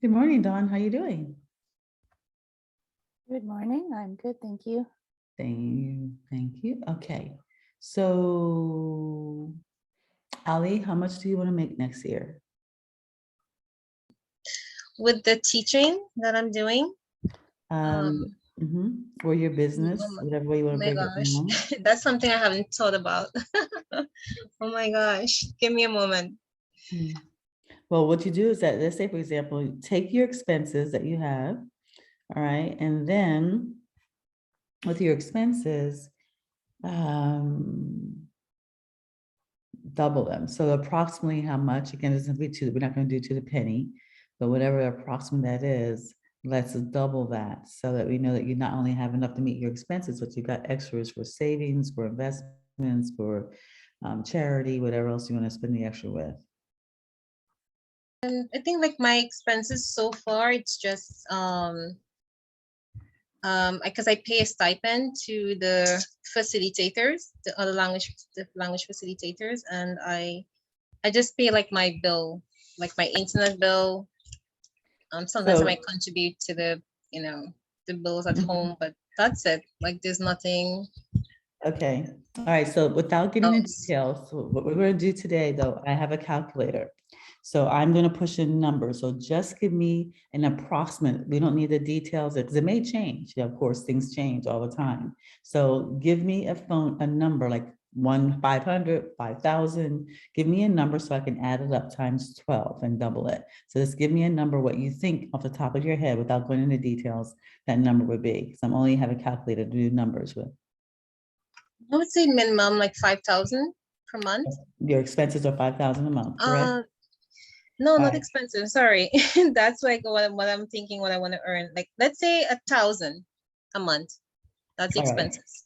Good morning, Dawn. How you doing? Good morning. I'm good, thank you. Thank you. Thank you. Okay. So, Ali, how much do you want to make next year? With the teaching that I'm doing. Or your business, Oh whatever way you want to my break it gosh, down. that's something I haven't thought about. Oh my gosh, give me a moment. Hmm. Well, what you do is that, let's say, for example, you take your expenses that you have, all right, and then with your expenses, double them. So approximately how much, again, it doesn't have to be to, we're not going to do to the penny, but whatever approximate that is, let's double that so that we know that you not only have enough to meet your expenses, but you've got extras for savings, for investments, for charity, whatever else you want to spend the extra with. And I think like my expenses so far, it's just because I pay a stipend to the facilitators, the language facilitators, and I just pay like my bill, like my internet bill. Sometimes I So, might contribute to the bills at mhm, home, but that's it. Like there's nothing okay. All right. So without getting into else. details, so what we're going to do today, though, I have a calculator. So I'm going to push in numbers. So just give me an approximate. We don't need the details because it may change. Yeah, of course, things change all the time. So give me a number like 500, 5,000. Give me a number so I can add it up times 12 and double it. So just give me a number, what you think off the top of your head without going into details, that number would be. Because I'm only have a calculator to do numbers with. I would say minimum like 5,000 per month. Your expenses are 5,000 a month, correct? Uh, no, All not right, expensive. Sorry, that's like what I'm thinking. What I want to earn, like let's say 1,000 a month. That's the all right, expenses.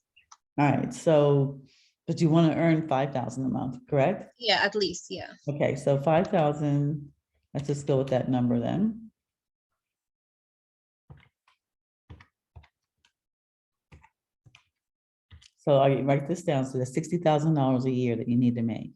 all right. So, but you want to earn 5,000 a month, correct? Yeah, at least. Yeah. Okay, so 5,000, let's just go with that number then. So I write this down, so that's $60,000 a year that you need to make.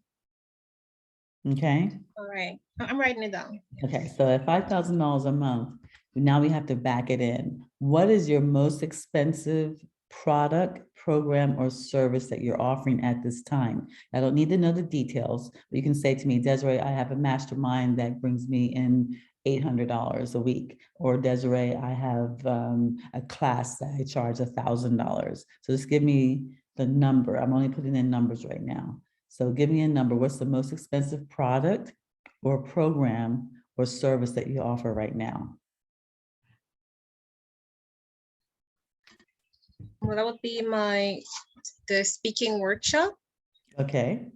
Okay, All right. I'm writing it down. okay, so at $5,000 a month, now we have to back it in. What is your most expensive product, program, or service that you're offering at this time? I don't need to know the details, but you can say to me, Desiree, I have a mastermind that brings me in $800 a week, or Desiree, I have a class that I charge $1,000. So just give me the number. I'm only putting in numbers right now. So give me a number. What's the most expensive product or program or service that you offer right now? Well, that would be the speaking workshop. Okay,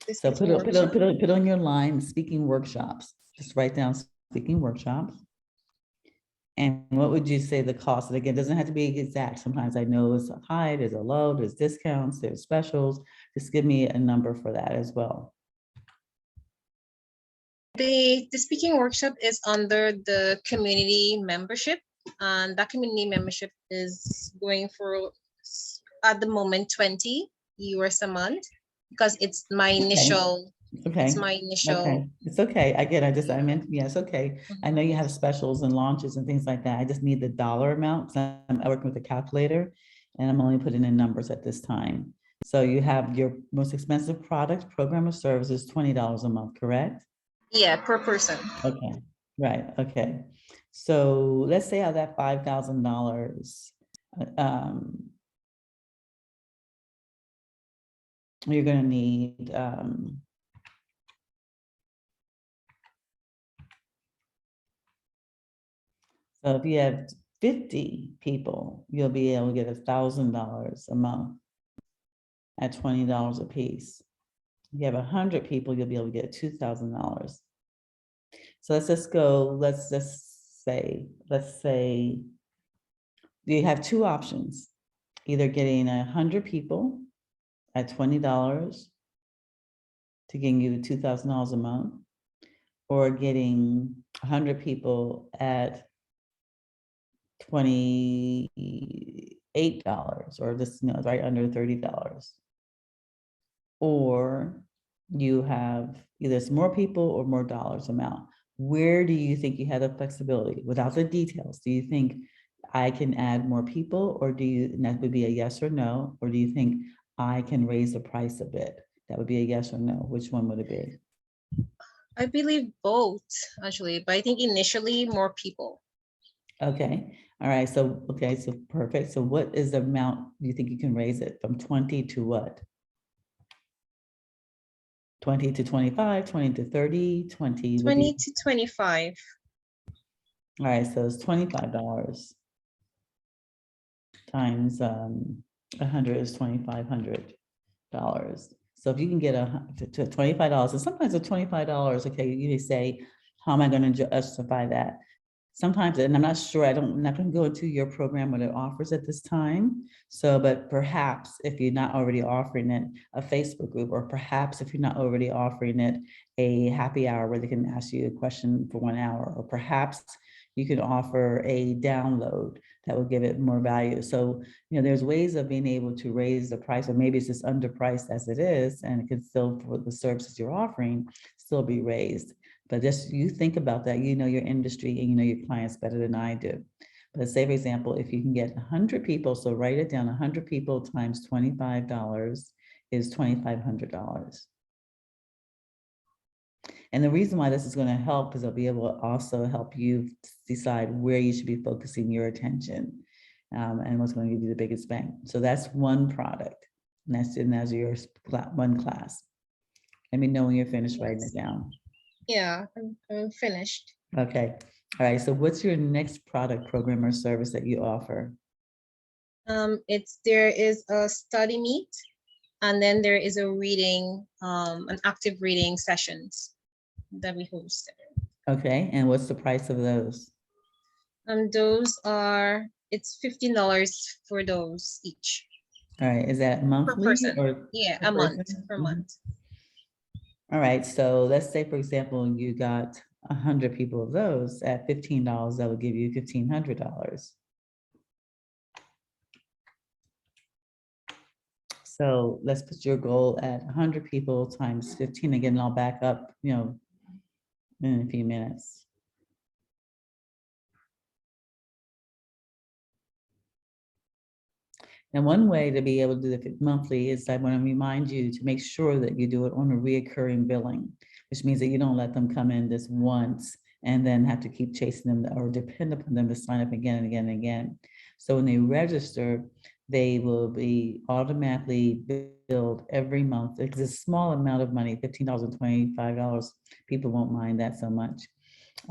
The so speaking workshop. put on your line, speaking workshops. Just write down speaking workshops. And what would you say the cost? And again, it doesn't have to be exact. Sometimes I know it's a high, there's a low, there's discounts, there's specials. Just give me a number for that as well. The speaking workshop is under the community membership, and that community membership is going for at the moment $20 a month because it's my Okay, initial. It's okay, my okay. initial. It's okay. Again, I meant, yes, okay. I know you have specials and launches and things like that. I just need the dollar amount because I'm working with a calculator and I'm only putting in numbers at this time. So you have your most expensive product, program, or service is $20 a month, correct? Yeah, per person. Okay, right, okay. So let's say out of that $5,000, you're gonna need, so if you have 50 people, you'll be able to get $1,000 a month at $20 a piece. If you have 100 people, you'll be able to get $2,000. So let's just say, you have two options. Either getting 100 people at $20 to getting you $2,000 a month, or getting 100 people at $28, or this, right under $30. Or you have either it's more people or more dollars amount. where do you think you have the flexibility without the details? Do you think I can add more people, or do you, and that would be a yes or no, or do you think I can raise the price a bit? That would be a yes or no. Which one would it be? I believe both actually, but I think initially more people. Okay, all right, so, okay, so perfect. So what is the amount you think you can raise it from 20 to what? 20 to 25, 20 to 30, 20, what do you, 20 to 25. all right, so it's $25 times 100 is $2,500. So if you can get to $25, and sometimes the $25, okay, you may say, how am I going to justify that? Sometimes, and I'm not sure, I'm not going to go into your program, what it offers at this time. So, but perhaps if you're not already offering it a Facebook group, or perhaps if you're not already offering it a happy hour where they can ask you a question for 1 hour, or perhaps you can offer a download that will give it more value. So, there's ways of being able to raise the price, or maybe it's just underpriced as it is, and it can still, for the services you're offering, still be raised. But just you think about that, your industry and your clients better than I do. But say, for example, if you can get 100 people, so write it down, 100 people times $25 is $2,500. And the reason why this is going to help is it'll be able to also help you decide where you should be focusing your attention, and what's going to give you the biggest bang. So that's one product, and that's your one class. Let me know when you're finished writing it down. Yeah, I'm finished. Okay. All right. So what's your next product, program, or service that you offer? There is a study meet, and then there is a reading, an active reading sessions that we host. Okay. And what's the price of those? Those are, it's $15 for those each All right. Is that per monthly person. or Yeah, per a month, person? per Mhm. month. All right. So let's say, for example, you got 100 people of those at $15, that would give you $1,500. So let's put your goal at 100 people times 15. Again, I'll back up, in a few minutes. And one way to be able to do it monthly is I want to remind you to make sure that you do it on a reoccurring billing, which means that you don't let them come in this once and then have to keep chasing them or depend upon them to sign up again and again and again. So when they register, they will be automatically billed every month. It's a small amount of money, $15 and $25. People won't mind that so much.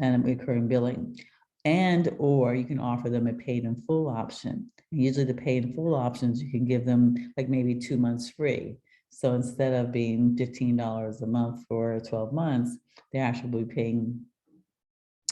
And recurring billing. And, or you can offer them a paid in full option. Usually the paid in full options, you can give them like maybe 2 months free. So instead of being $15 a month for 12 months, they're actually paying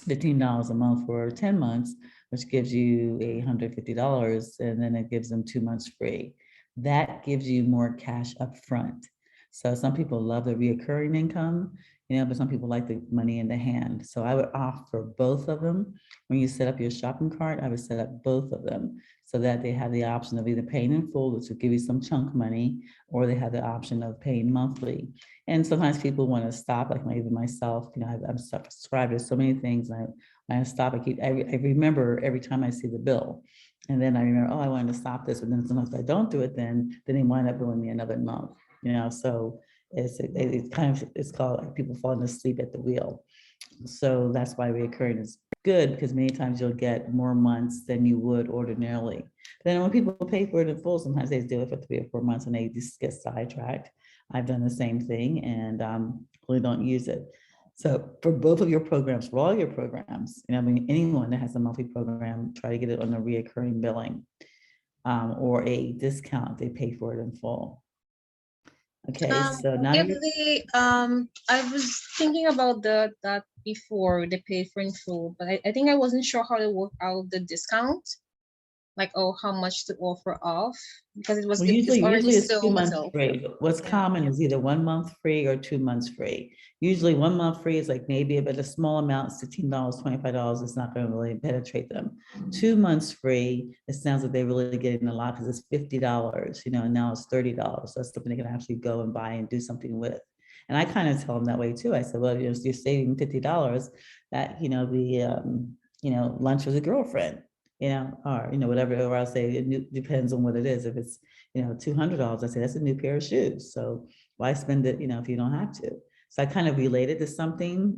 $15 a month for 10 months, which gives you $150, and then it gives them 2 months free. That gives you more cash up front. So some people love the reoccurring income, but some people like the money in the hand. So I would offer both of them. When you set up your shopping cart, I would set up both of them so that they have the option of either paying in full, which will give you some chunk money, or they have the option of paying monthly. And sometimes people want to stop, like even myself, I'm subscribed to so many things. I stop, I remember every time I see the bill. And then I remember, oh, I wanted to stop this. But then sometimes if I don't do it, then they wind up billing me another month, so it's kind of, it's called like people falling asleep at the wheel. So that's why reoccurring is good, because many times you'll get more months than you would ordinarily. But then when people pay for it in full, sometimes they do it for 3 or 4 months and they just get sidetracked. I've done the same thing and really don't use it. So for both of your programs, for all your programs, anyone that has a monthly program, try to get it on a reoccurring billing, or a discount. They pay for it in full. Okay, so now If you're, they, I was thinking about that before the pay for in full, but I think I wasn't sure how to work out the discount, like, oh, how much to offer off, because well, it's usually already it's 2 sold. months free. But what's Yeah. common is either 1 month free or 2 months free. Usually 1 month free is like maybe about a small amount, $16, $25. It's not going to really penetrate them. 2 months free, it sounds like they're really getting a lot because it's $50, and now it's $30. So that's something they can actually go and buy and do something with. And I kind of tell them that way too. I said, well, you're saving $50 that, lunch with a girlfriend, or, whatever, or I'll say it depends on what it is. If it's, $200, I say that's a new pair of shoes. So why spend it, if you don't have to? So I kind of relate it to something,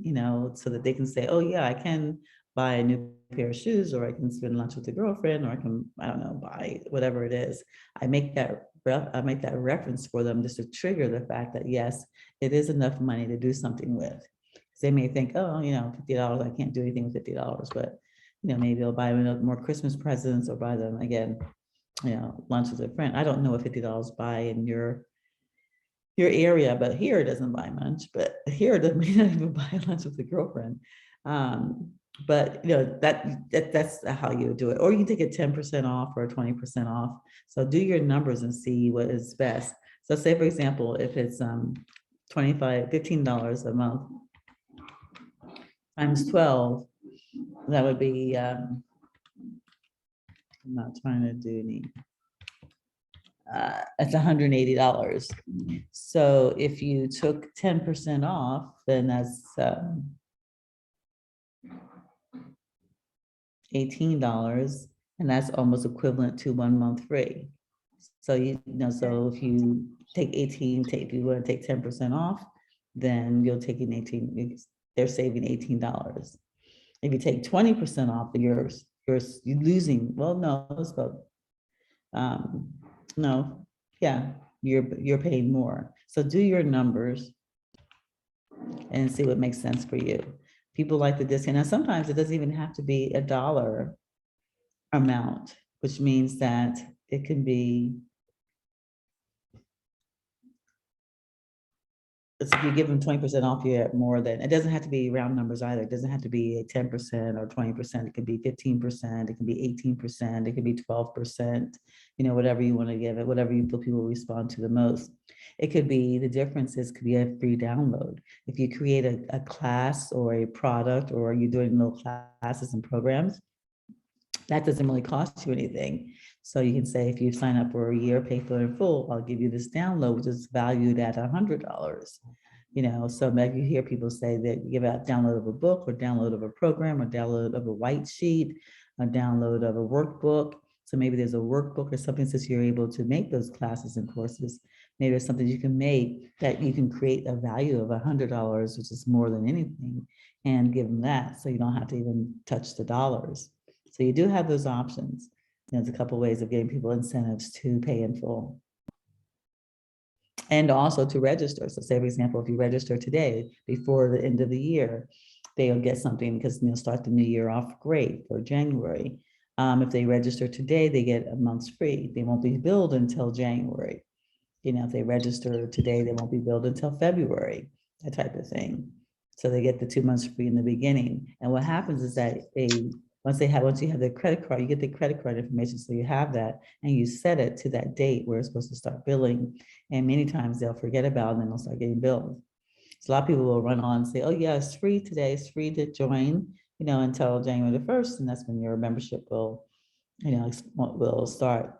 so that they can say, oh yeah, I can buy a new pair of shoes, or I can spend lunch with a girlfriend, or I can, I don't know, buy whatever it is. I make that reference for them just to trigger the fact that yes, it is enough money to do something with. 'Cause they may think, oh, $50, I can't do anything with $50, but maybe I'll buy them more Christmas presents, or buy them again, lunch with a friend. I don't know what $50 buy in your area, but here it doesn't buy much, but here it may not even buy lunch with a girlfriend. But that's how you do it. Or you can take a 10% off or 20% off. So do your numbers and see what is best. So say, for example, if it's $15 a month times 12, that would be, I'm not trying to do any, it's $180. So if you took 10% off, then that's $18, and that's almost equivalent to 1 month free. So so if you take 18, if you want to take 10% off, then you'll take an 18, they're saving $18. If you take 20% off, you're losing, well, no, it's about, no, yeah, you're paying more. So do your numbers and see what makes sense for you. People like the discount. Now, sometimes it doesn't even have to be a dollar amount, which means that it can be, if you give them 20% off, you get more than, it doesn't have to be round numbers either. It doesn't have to be 10% or 20%. It could be 15%. It can be 18%. It could be 12%, whatever you want to give it, whatever you feel people respond to the most. It could be, the differences could be a free download. If you create a class or a product, or you're doing little classes and programs, that doesn't really cost you anything. So you can say, if you sign up for a year, pay for it in full, I'll give you this download, which is valued at $100. So maybe you hear people say that you give out download of a book, or download of a program, or download of a white sheet, a download of a workbook. So maybe there's a workbook or something, since you're able to make those classes and courses. Maybe there's something you can make that you can create a value of $100, which is more than anything, and give them that. So you don't have to even touch the dollars. So you do have those options. There's a couple of ways of getting people incentives to pay in full. And also to register. So say, for example, if you register today before the end of the year, they'll get something, because they'll start the new year off great for January. If they register today, they get a month's free. They won't be billed until January. If they register today, they won't be billed until February, that type of thing. So they get the 2 months free in the beginning. And what happens is that once you have their credit card, you get the credit card information. So you have that, and you set it to that date where it's supposed to start billing. And many times they'll forget about it, and then they'll start getting billed. So a lot of people will run on and say, oh yeah, it's free today. It's free to join, until January the 1st. And that's when your membership will start.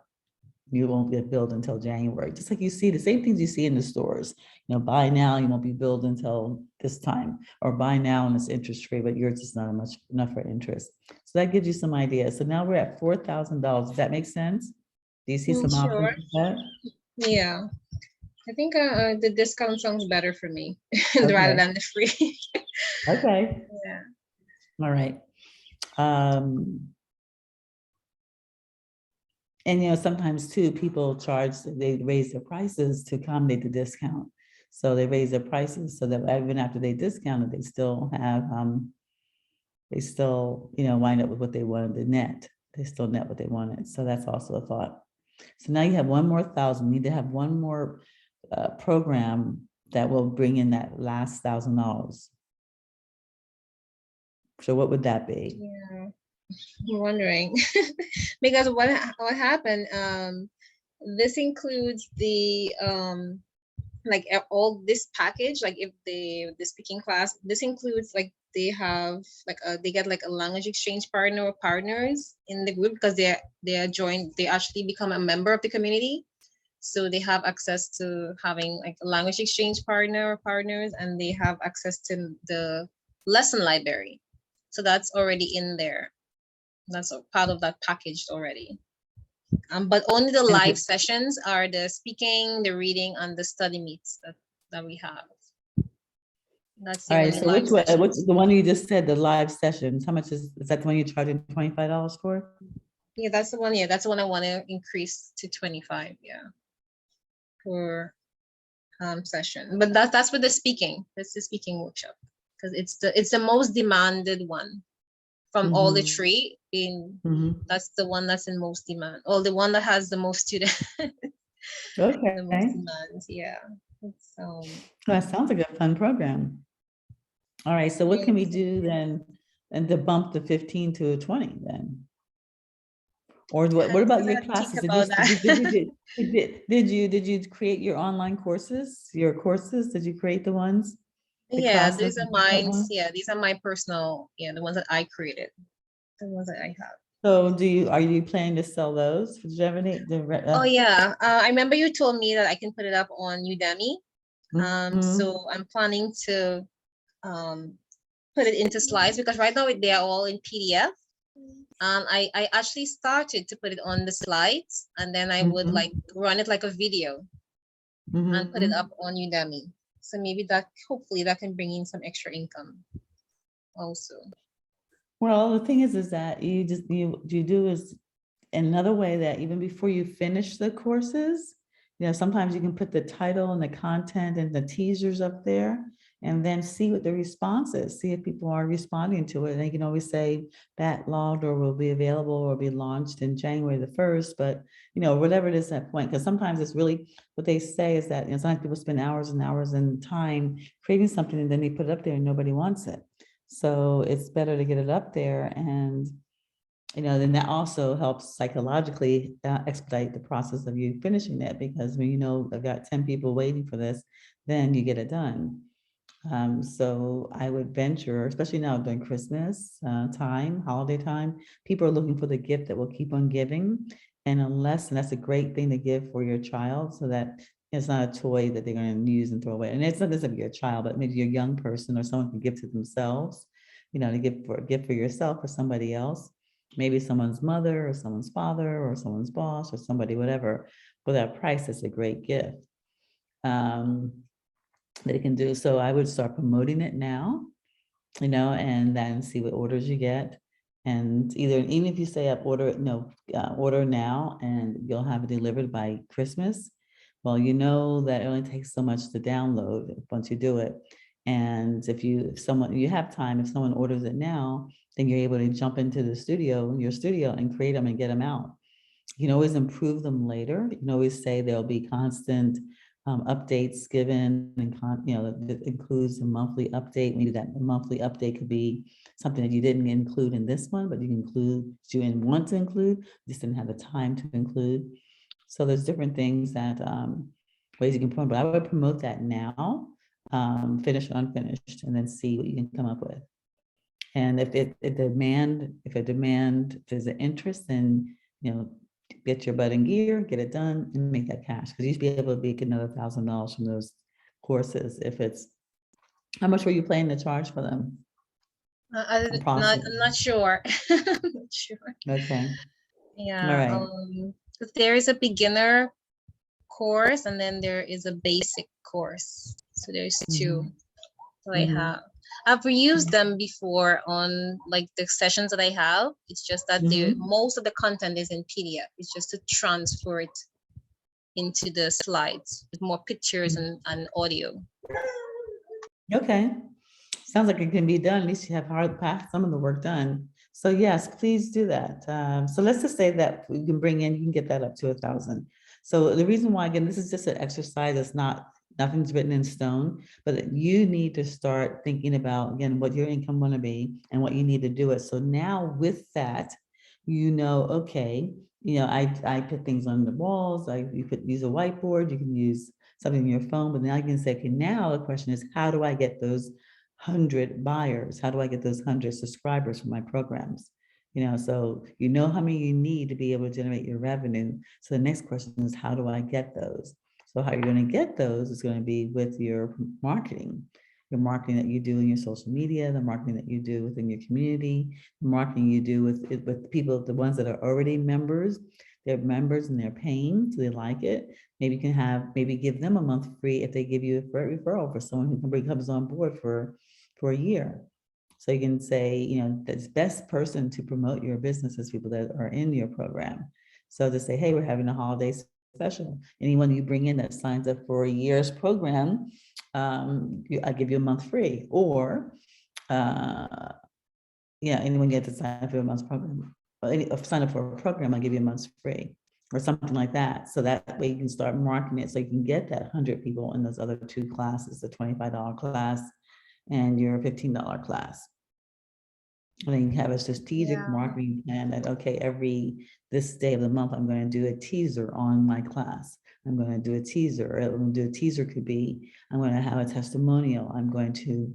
You won't get billed until January. Just like you see the same things you see in the stores. Buy now, you won't be billed until this time, or buy now and it's interest free, but yours is not enough for interest. So that gives you some ideas. So now we're at $4,000. Does that make sense? Do you see some Sure. options for that? Yeah. I think the discount sounds better for me rather Okay. than the free. Okay. Yeah. All right. And sometimes too, people they raise their prices to accommodate the discount. So they raise their prices so that even after they discounted, they still have, wind up with what they wanted to net. They still net what they wanted. So that's also a thought. So now you have one more 1,000. You need to have one more program that will bring in that last $1,000. So what would that be? Yeah. I'm wondering because what happened, this includes the like all this package, like if the speaking class, this includes like they have like they get like a language exchange partner or partners in the group, because they are joined, they actually become a member of the community. So they have access to having like a language exchange partner or partners, and they have access to the lesson library. So that's already in there. That's a part of that package already. But only the live sessions are the speaking, the reading, and the study meets that we have. That's the All right, only so live which one, sessions. what's the one you just said, the live sessions? How much is that the one you're charging $25 for? Yeah, that's the one. Yeah, that's the one I want to increase to 25. Yeah, per session. But that's with the speaking. That's the speaking workshop because it's the most demanded one from all the Mhm. three. That's the one that's in most demand. Or the one that has the most students, the most Okay, demands. Yeah. It's, that sounds like a fun program. All right, so what can we it's- do then, and to bump the 15 to a 20 then? Or what about I your have to think classes? about that. Did you create your online courses, your courses? Did you create the ones, the Yeah, classes? these are The mine. ones? Yeah, these are my personal. Yeah, the ones that I created, the ones that I have. So are you planning to sell those? Do you have any, Oh yeah, I remember you told me that I can put it up on Udemy. mhm. So I'm planning to um put it into slides because right now they are all in PDF. I actually started to put it on the slides and then I would like Mhm. run it like a video and put it up Mhm. on Udemy. So maybe that hopefully that can bring in some extra income also. Well, the thing is that you do is another way that even before you finish the courses, sometimes you can put the title and the content and the teasers up there and then see what the response is, see if people are responding to it. And they can always say backlogged or will be available or be launched in January the 1st, but whatever it is at point, because sometimes it's really what they say is that sometimes people spend hours and hours and time creating something and then they put it up there and nobody wants it. So it's better to get it up there and then that also helps psychologically expedite the process of you finishing it because when I've got 10 people waiting for this, then you get it done. So I would venture, especially now during Christmas time, holiday time, people are looking for the gift that will keep on giving. And that's a great thing to give for your child so that it's not a toy that they're going to use and throw away. And it's not necessarily your child, but maybe your young person or someone can give to themselves, to give for a gift for yourself or somebody else, maybe someone's mother or someone's father or someone's boss or somebody, whatever. For that price, it's a great gift. That it can do. So I would start promoting it now, and then see what orders you get. And even if you say up order, order now and you'll have it delivered by Christmas. Well, that it only takes so much to download once you do it. And if you have time, if someone orders it now, then you're able to jump into your studio and create them and get them out. You can always improve them later. You can always say there'll be constant updates given and that includes a monthly update. Maybe that monthly update could be something that you didn't include in this one, but you can include, you didn't want to include, just didn't have the time to include. So there's different things that ways you can promote, but I would promote that now, finished or unfinished, and then see what you can come up with. And if there's an interest, then, get your butt in gear, get it done and make that cash. Because you should be able to make another $1,000 from those courses. How much were you planning to charge for them? I'm not sure. I'm not sure. Okay, all Yeah. right. But there is a beginner course and then there is a basic course. So there's two Mhm, that I mhm, have. I've reused them before on like the sessions that I have. It's just that mhm. most of the content is in PDF. It's just to transfer it into the slides with more pictures and audio. Okay, sounds like it can be done. At least you have some of the work done. So yes, please do that. So let's just say that you can get that up to 1,000. So the reason why, again, this is just an exercise. It's nothing's written in stone, but you need to start thinking about, again, what your income want to be and what you need to do it. So now with that, okay, I put things on the walls. Use a whiteboard. You can use something on your phone, but now you can say, okay, now the question is, how do I get those 100 buyers? How do I get those 100 subscribers for my programs? So you know how many you need to be able to generate your revenue. So the next question is, how do I get those? So how you're going to get those is going to be with your marketing that you do in your social media, the marketing that you do within your community, the marketing you do with people, the ones that are already members. They're members and they're paying, so they like it. Maybe you can maybe give them a month free if they give you a referral for someone who comes on board for a year. So you can say, the best person to promote your business is people that are in your program. So to say, hey, we're having a holiday special. Anyone you bring in that signs up for a year's program, I give you a month free. Or, anyone you have to sign up for a month's program, sign up for a program, I'll give you a month's free, or something like that. So that way you can start marketing it, so you can get that 100 people in those other two classes, the $25 class and your $15 class. And then you have a strategic Yeah. marketing plan that, okay, this day of the month, I'm going to do a teaser on my class. I'm going to do a teaser. I'm going to do a teaser could be, I'm going to have a testimonial. I'm going to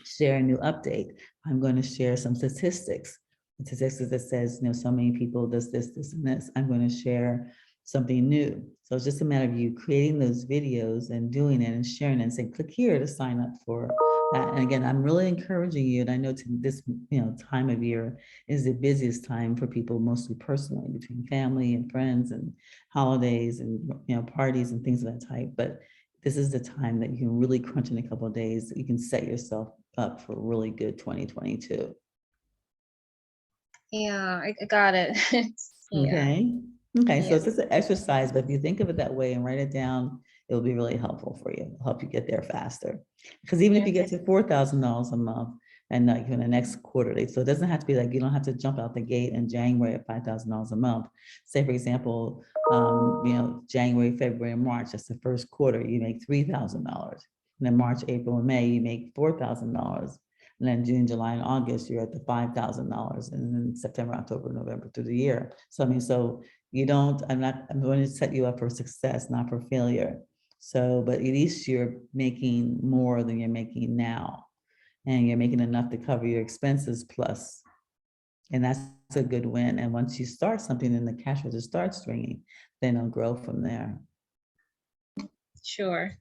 share a new update. I'm going to share some statistics. Statistics that says, so many people, this, and this. I'm going to share something new. So it's just a matter of you creating those videos and doing it and sharing it and saying, click here to sign up for that. And again, I'm really encouraging you. And I know this, time of year is the busiest time for people, mostly personally, between family and friends and holidays and, parties and things of that type. But this is the time that you can really crunch in a couple of days. You can set yourself up for a really good 2022. Yeah, I got it. Yeah. Okay. So Yeah. it's just an exercise, but if you think of it that way and write it down, it'll be really helpful for you. It'll help you get there faster. Because even if you get to $4,000 a month and like in the next quarterly, so it doesn't have to be like, you don't have to jump out the gate in January at $5,000 a month. Say, for example, January, February, and March, that's the first quarter, you make $3,000. And then March, April, and May, you make $4,000. And then June, July, and August, you're at the $5,000. And then September, October, November through the year. So, so I'm going to set you up for success, not for failure. So, but at least you're making more than you're making now. And you're making enough to cover your expenses plus. And that's a good win. And once you start something and the cash register starts ringing, then it'll grow from there. Sure.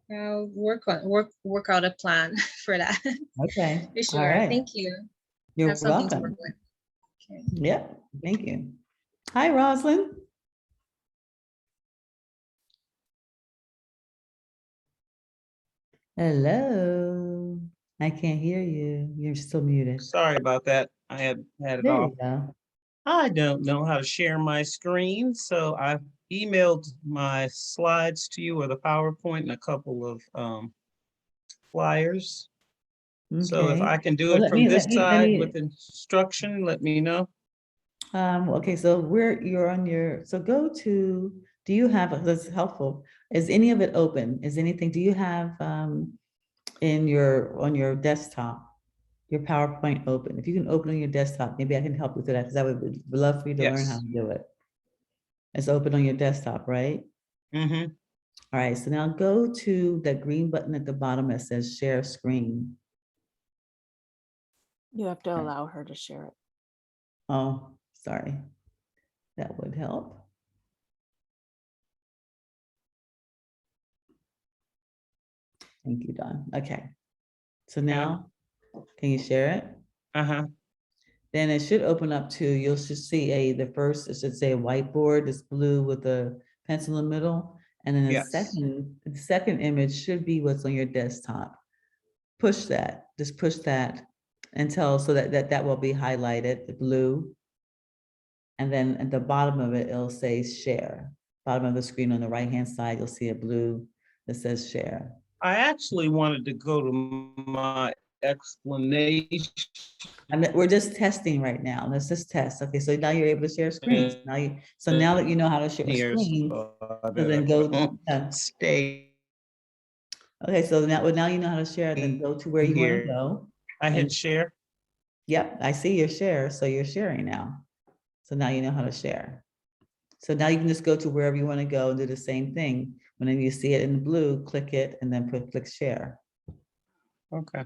I'll work out a plan for that. Okay. For sure. All right. Thank you. You're Have something to work welcome. with. Okay. Yeah. Thank you. Hi, Rosalind. Hello. I can't hear you. You're still muted. Sorry about that. I had it There off. you go. I don't know how to share my screen, so I've emailed my slides to you, or the PowerPoint, and a couple of flyers. So if Okay. I can do Well, it let from me, this side with instruction, let me know. okay, so so go to, do you have, that's helpful. Is any of it open? Do you have on your desktop, your PowerPoint open? If you can open on your desktop, maybe I can help you with that, because I would love for you to learn how Yes. to do it. It's open on your desktop, right? Mm-hmm. All right, so now go to that green button at the bottom that says share screen. You have to allow her to share it. Oh, sorry. That would help. Thank you, Don. Okay. So now, can you share it? Uh-huh. Then it should open up to, you'll should see it should say a whiteboard, it's blue with a pencil in the middle. And then the Yes. second image should be what's on your desktop. Push that, just push that until, so that will be highlighted, the blue. And then at the bottom of it, it'll say share. Bottom of the screen on the right-hand side, you'll see a blue that says share. I actually wanted to go to my explanation. We're just testing right now. Let's just test. Okay, so now you're able to share screens. Now that you know how to share a Here, screen, so so then go. stay Okay, so now you know how to share. Then go to where you want to here. go. I hit And share. yep, I see your share. So you're sharing now. So now you know how to share. So now you can just go to wherever you want to go and do the same thing. Whenever you see it in blue, click it and then click share. Okay.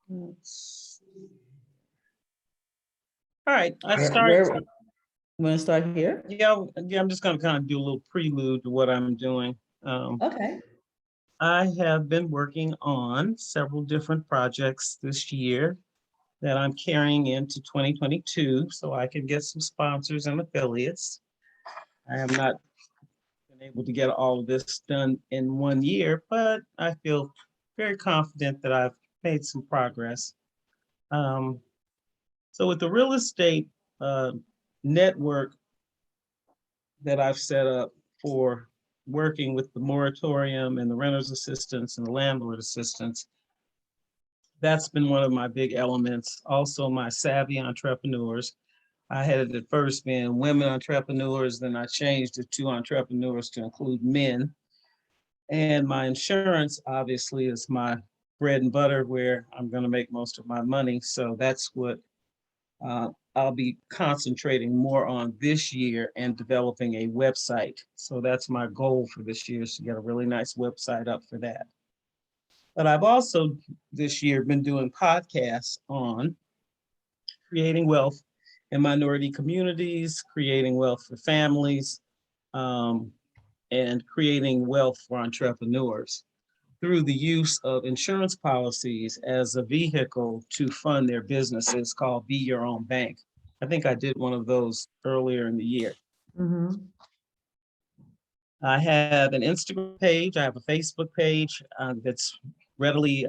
Let's All right, I Where, start. want to start here? Yeah, I'm just gonna kind of do a little prelude to what I'm doing. Okay. I have been working on several different projects this year that I'm carrying into 2022, so I can get some sponsors and affiliates. I have not been able to get all of this done in 1 year, but I feel very confident that I've made some progress. Um, so with the real estate network that I've set up for working with the moratorium and the renters assistance and the landlord assistance, that's been one of my big elements. Also, my savvy entrepreneurs. I had it at first being women entrepreneurs, then I changed it to entrepreneurs to include men. And my insurance obviously is my bread and butter where I'm going to make most of my money. So that's what I'll be concentrating more on this year and developing a website. So that's my goal for this year, is to get a really nice website up for that. But I've also this year been doing podcasts on creating wealth in minority communities, creating wealth for families, and creating wealth for entrepreneurs through the use of insurance policies as a vehicle to fund their businesses, called Be Your Own Bank. I think I did one of those earlier in the year. Mhm. I have an Instagram page, I have a Facebook page that's readily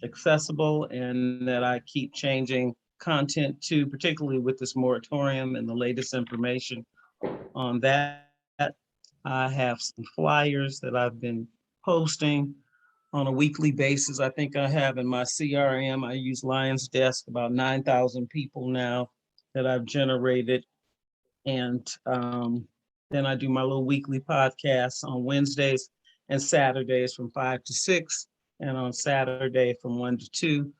accessible and that I keep changing content to, particularly with this moratorium and the latest information on that. I have some flyers that I've been posting on a weekly basis. I think I have in my CRM, I use Lion's Desk, about 9,000 people now that I've generated. And then I do my little weekly podcasts on Wednesdays and Saturdays from 5 to 6, and on Saturday from 1 to 2,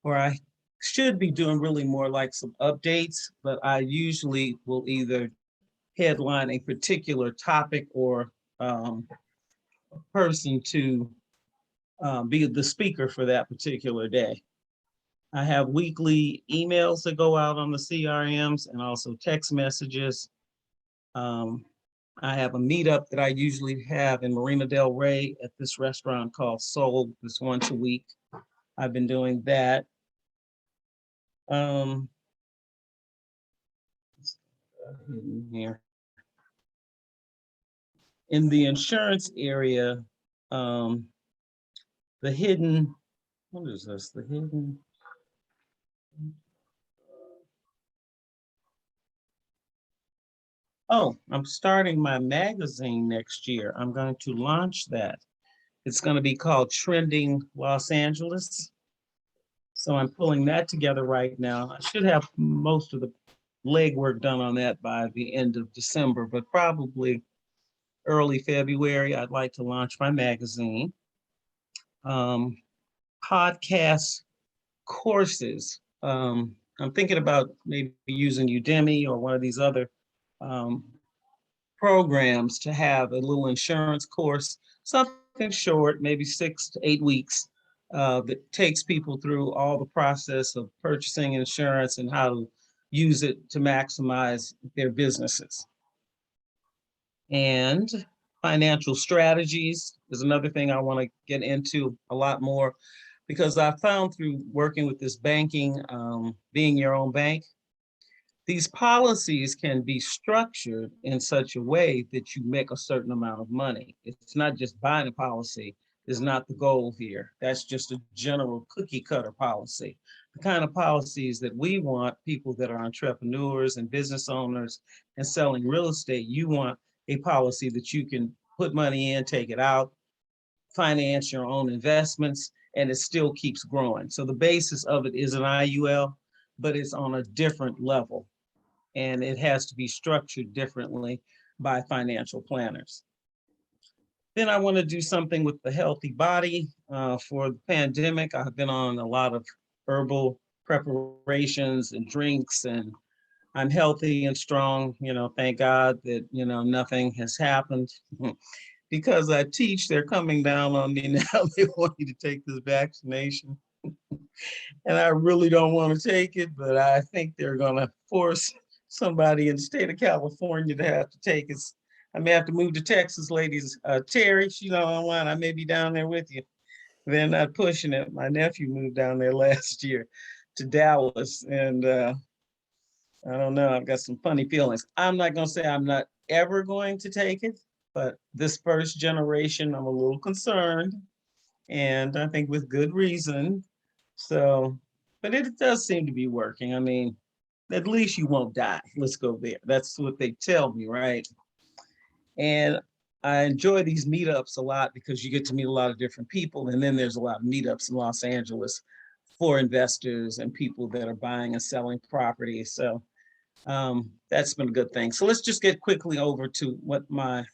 where I should be doing really more like some updates, but I usually will either headline a particular topic or person to be the speaker for that particular day. I have weekly emails that go out on the CRMs and also text messages. I have a meetup that I usually have in Marina Del Rey at this restaurant called Soul. This once a week. I've been doing that. Here. In the insurance area, the hidden, what is this? The hidden. Oh, I'm starting my magazine next year. I'm going to launch that. It's going to be called Trending Los Angeles. So I'm pulling that together right now. I should have most of the legwork done on that by the end of December, but probably early February, I'd like to launch my magazine. Podcast courses. I'm thinking about maybe using Udemy or one of these other programs to have a little insurance course, something short, maybe 6 to 8 weeks, that takes people through all the process of purchasing insurance and how to use it to maximize their businesses. And financial strategies is another thing I want to get into a lot more, because I found through working with this banking, being your own bank, these policies can be structured in such a way that you make a certain amount of money. It's not just buying a policy is not the goal here. That's just a general cookie cutter policy. The kind of policies that we want, people that are entrepreneurs and business owners and selling real estate, you want a policy that you can put money in, take it out, finance your own investments, and it still keeps growing. So the basis of it is an IUL, but it's on a different level. And it has to be structured differently by financial planners. Then I want to do something with the healthy body. For the pandemic, I've been on a lot of herbal preparations and drinks, and I'm healthy and strong. Thank God that, nothing has happened. Because I teach, they're coming down on me now. They want you to take this vaccination. And I really don't want to take it, but I think they're gonna force somebody in the state of California to have to take it. I may have to move to Texas, ladies. Terry, she's not online. I may be down there with you. They're not pushing it. My nephew moved down there last year to Dallas, and I don't know. I've got some funny feelings. I'm not gonna say I'm not ever going to take it, but this first generation, I'm a little concerned, and I think with good reason. So, but it does seem to be working. I mean, at least you won't die. Let's go there. That's what they tell me, right? And I enjoy these meetups a lot because you get to meet a lot of different people. And then there's a lot of meetups in Los Angeles for investors and people that are buying and selling property. So that's been a good thing. So let's just get quickly over to what my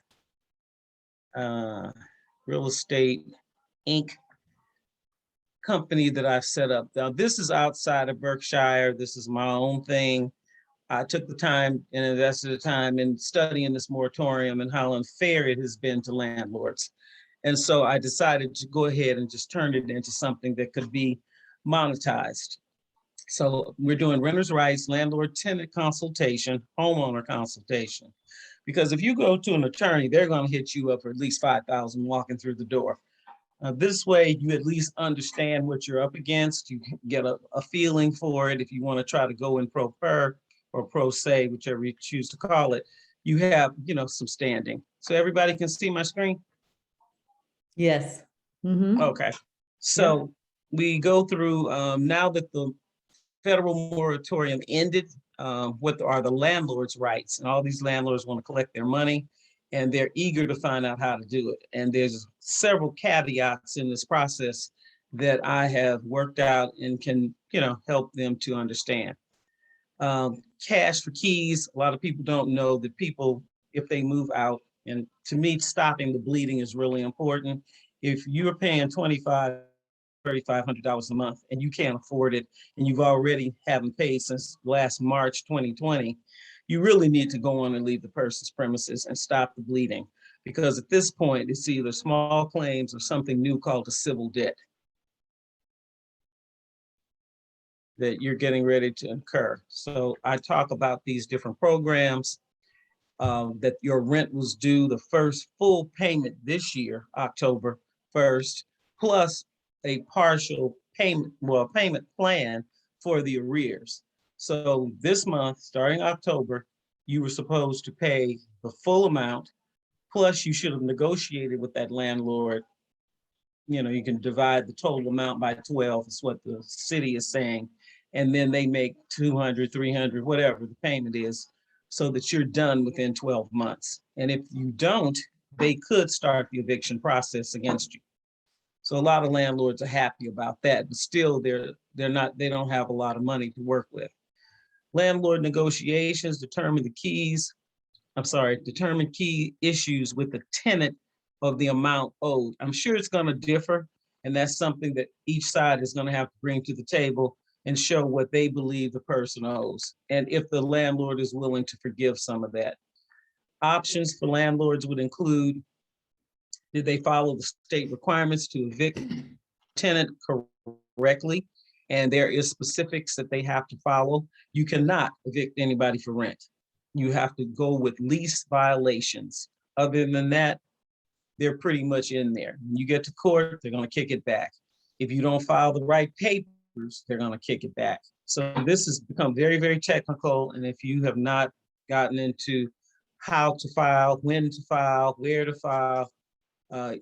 real estate Inc. company that I've set up. Now, this is outside of Berkshire. This is my own thing. I took the time and invested the time in studying this moratorium and how unfair it has been to landlords. And so I decided to go ahead and just turn it into something that could be monetized. So we're doing renters' rights, landlord tenant consultation, homeowner consultation. Because if you go to an attorney, they're going to hit you up for at least 5,000 walking through the door. This way, you at least understand what you're up against. You get a feeling for it. If you want to try to go in pro per or pro se, whichever you choose to call it, you have, some standing. So everybody can see my screen? Yes. Mhm. Okay. So we go through, now that the federal moratorium ended, what are the landlord's rights? And all these landlords want to collect their money, and they're eager to find out how to do it. And there's several caveats in this process that I have worked out and can, help them to understand. Cash for keys. A lot of people don't know that people, if they move out, and to me, stopping the bleeding is really important. If you're paying $3,500 a month and you can't afford it, and you've already haven't paid since last March 2020, you really need to go on and leave the person's premises and stop the bleeding. Because at this point, it's either small claims or something new called a civil debt that you're getting ready to incur. So I talk about these different programs, that your rent was due the first full payment this year, October 1st, plus a partial payment, payment plan for the arrears. So this month, starting October, you were supposed to pay the full amount, plus you should have negotiated with that landlord. You can divide the total amount by 12, is what the city is saying. And then they make 200, 300, whatever the payment is, so that you're done within 12 months. And if you don't, they could start the eviction process against you. So a lot of landlords are happy about that, but still they don't have a lot of money to work with. Landlord negotiations determine key issues with the tenant of the amount owed. I'm sure it's going to differ, and that's something that each side is going to have to bring to the table and show what they believe the person owes, and if the landlord is willing to forgive some of that. Options for landlords would include, did they follow the state requirements to evict tenant correctly? And there is specifics that they have to follow. You cannot evict anybody for rent. You have to go with lease violations. Other than that, they're pretty much in there. When you get to court, they're going to kick it back. If you don't file the right papers, they're going to kick it back. So this has become very, very technical. And if you have not gotten into how to file, when to file, where to file,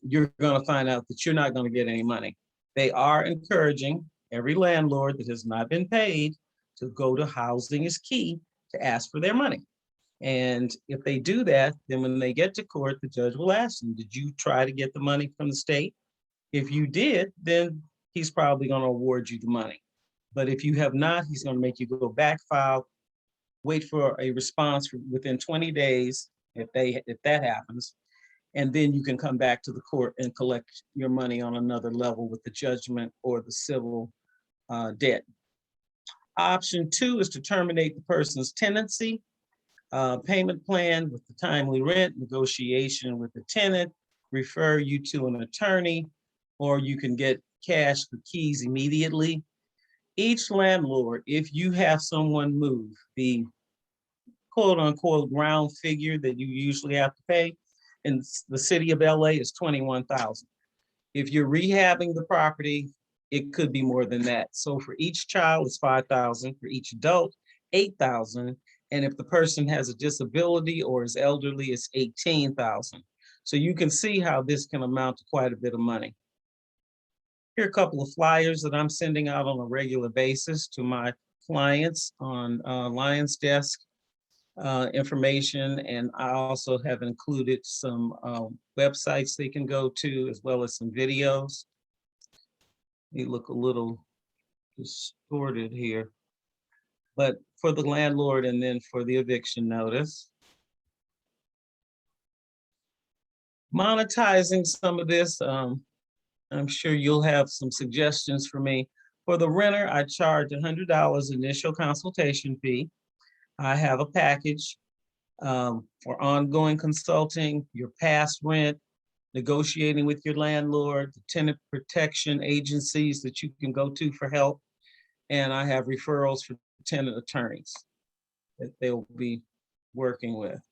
you're going to find out that you're not going to get any money. They are encouraging every landlord that has not been paid to go to Housing is Key to ask for their money. And if they do that, then when they get to court, the judge will ask them, did you try to get the money from the state? If you did, then he's probably going to award you the money. But if you have not, he's going to make you go back, file, wait for a response within 20 days, if that happens. And then you can come back to the court and collect your money on another level with the judgment or the civil debt. Option 2 is to terminate the person's tenancy, payment plan with the timely rent, negotiation with the tenant, refer you to an attorney, or you can get cash for keys immediately. Each landlord, if you have someone move, the quote unquote round figure that you usually have to pay in the city of LA is 21,000. If you're rehabbing the property, it could be more than that. So for each child, it's 5,000. For each adult, 8,000. And if the person has a disability or is elderly, it's 18,000. So you can see how this can amount to quite a bit of money. Here are a couple of flyers that I'm sending out on a regular basis to my clients on Lion's Desk information. And I also have included some websites they can go to, as well as some videos. They look a little distorted here, but for the landlord and then for the eviction notice. Monetizing some of this, I'm sure you'll have some suggestions for me. For the renter, I charge $100 initial consultation fee. I have a package for ongoing consulting, your past rent, negotiating with your landlord, the tenant protection agencies that you can go to for help. And I have referrals for tenant attorneys that they'll be working with.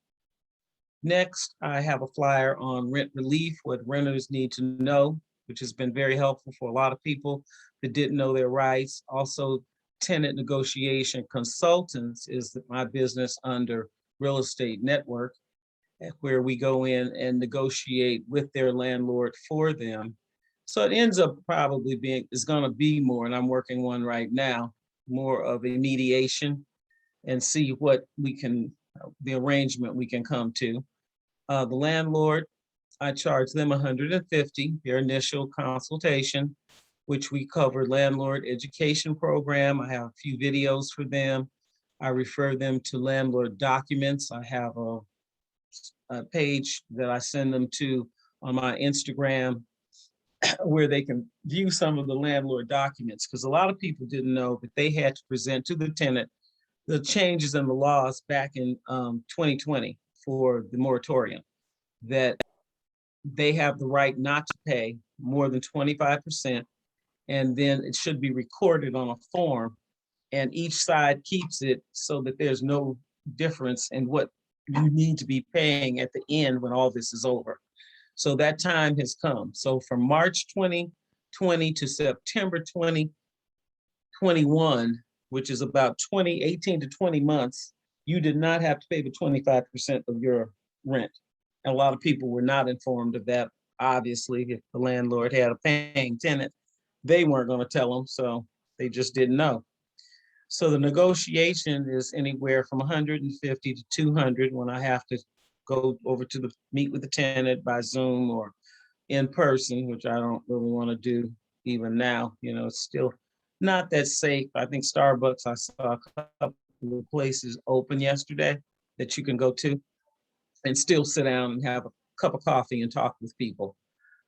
Next, I have a flyer on rent relief, what renters need to know, which has been very helpful for a lot of people that didn't know their rights. Also, tenant negotiation consultants is my business under Real Estate Network, where we go in and negotiate with their landlord for them. So it ends up probably being, it's gonna be more, and I'm working one right now, more of a mediation and see what we can, the arrangement we can come to. The landlord, I charge them $150, their initial consultation, which we cover landlord education program. I have a few videos for them. I refer them to landlord documents. I have a page that I send them to on my Instagram where they can view some of the landlord documents, because a lot of people didn't know that they had to present to the tenant the changes in the laws back in 2020 for the moratorium, that they have the right not to pay more than 25%, and then it should be recorded on a form, and each side keeps it so that there's no difference in what you need to be paying at the end when all this is over. So that time has come. So from March 2020 to September 2021, which is about 18 to 20 months, you did not have to pay the 25% of your rent. And a lot of people were not informed of that. Obviously, if the landlord had a paying tenant, they weren't going to tell them, so they just didn't know. So the negotiation is anywhere from 150 to 200 when I have to go over to meet with the tenant by Zoom or in person, which I don't really want to do even now. You know, it's still not that safe. I think Starbucks, I saw a couple of places open yesterday that you can go to and still sit down and have a cup of coffee and talk with people.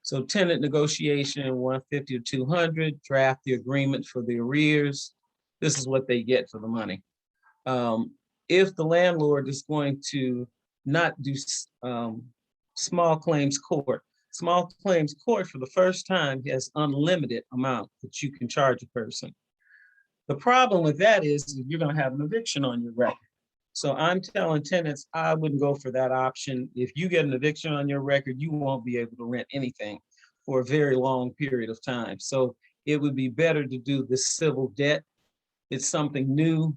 So tenant negotiation, 150 to 200, draft the agreement for the arrears. This is what they get for the money. If the landlord is going to not do small claims court for the first time has unlimited amount that you can charge a person. The problem with that is you're going to have an eviction on your record. So I'm telling tenants, I wouldn't go for that option. If you get an eviction on your record, you won't be able to rent anything for a very long period of time. So it would be better to do the civil debt. It's something new.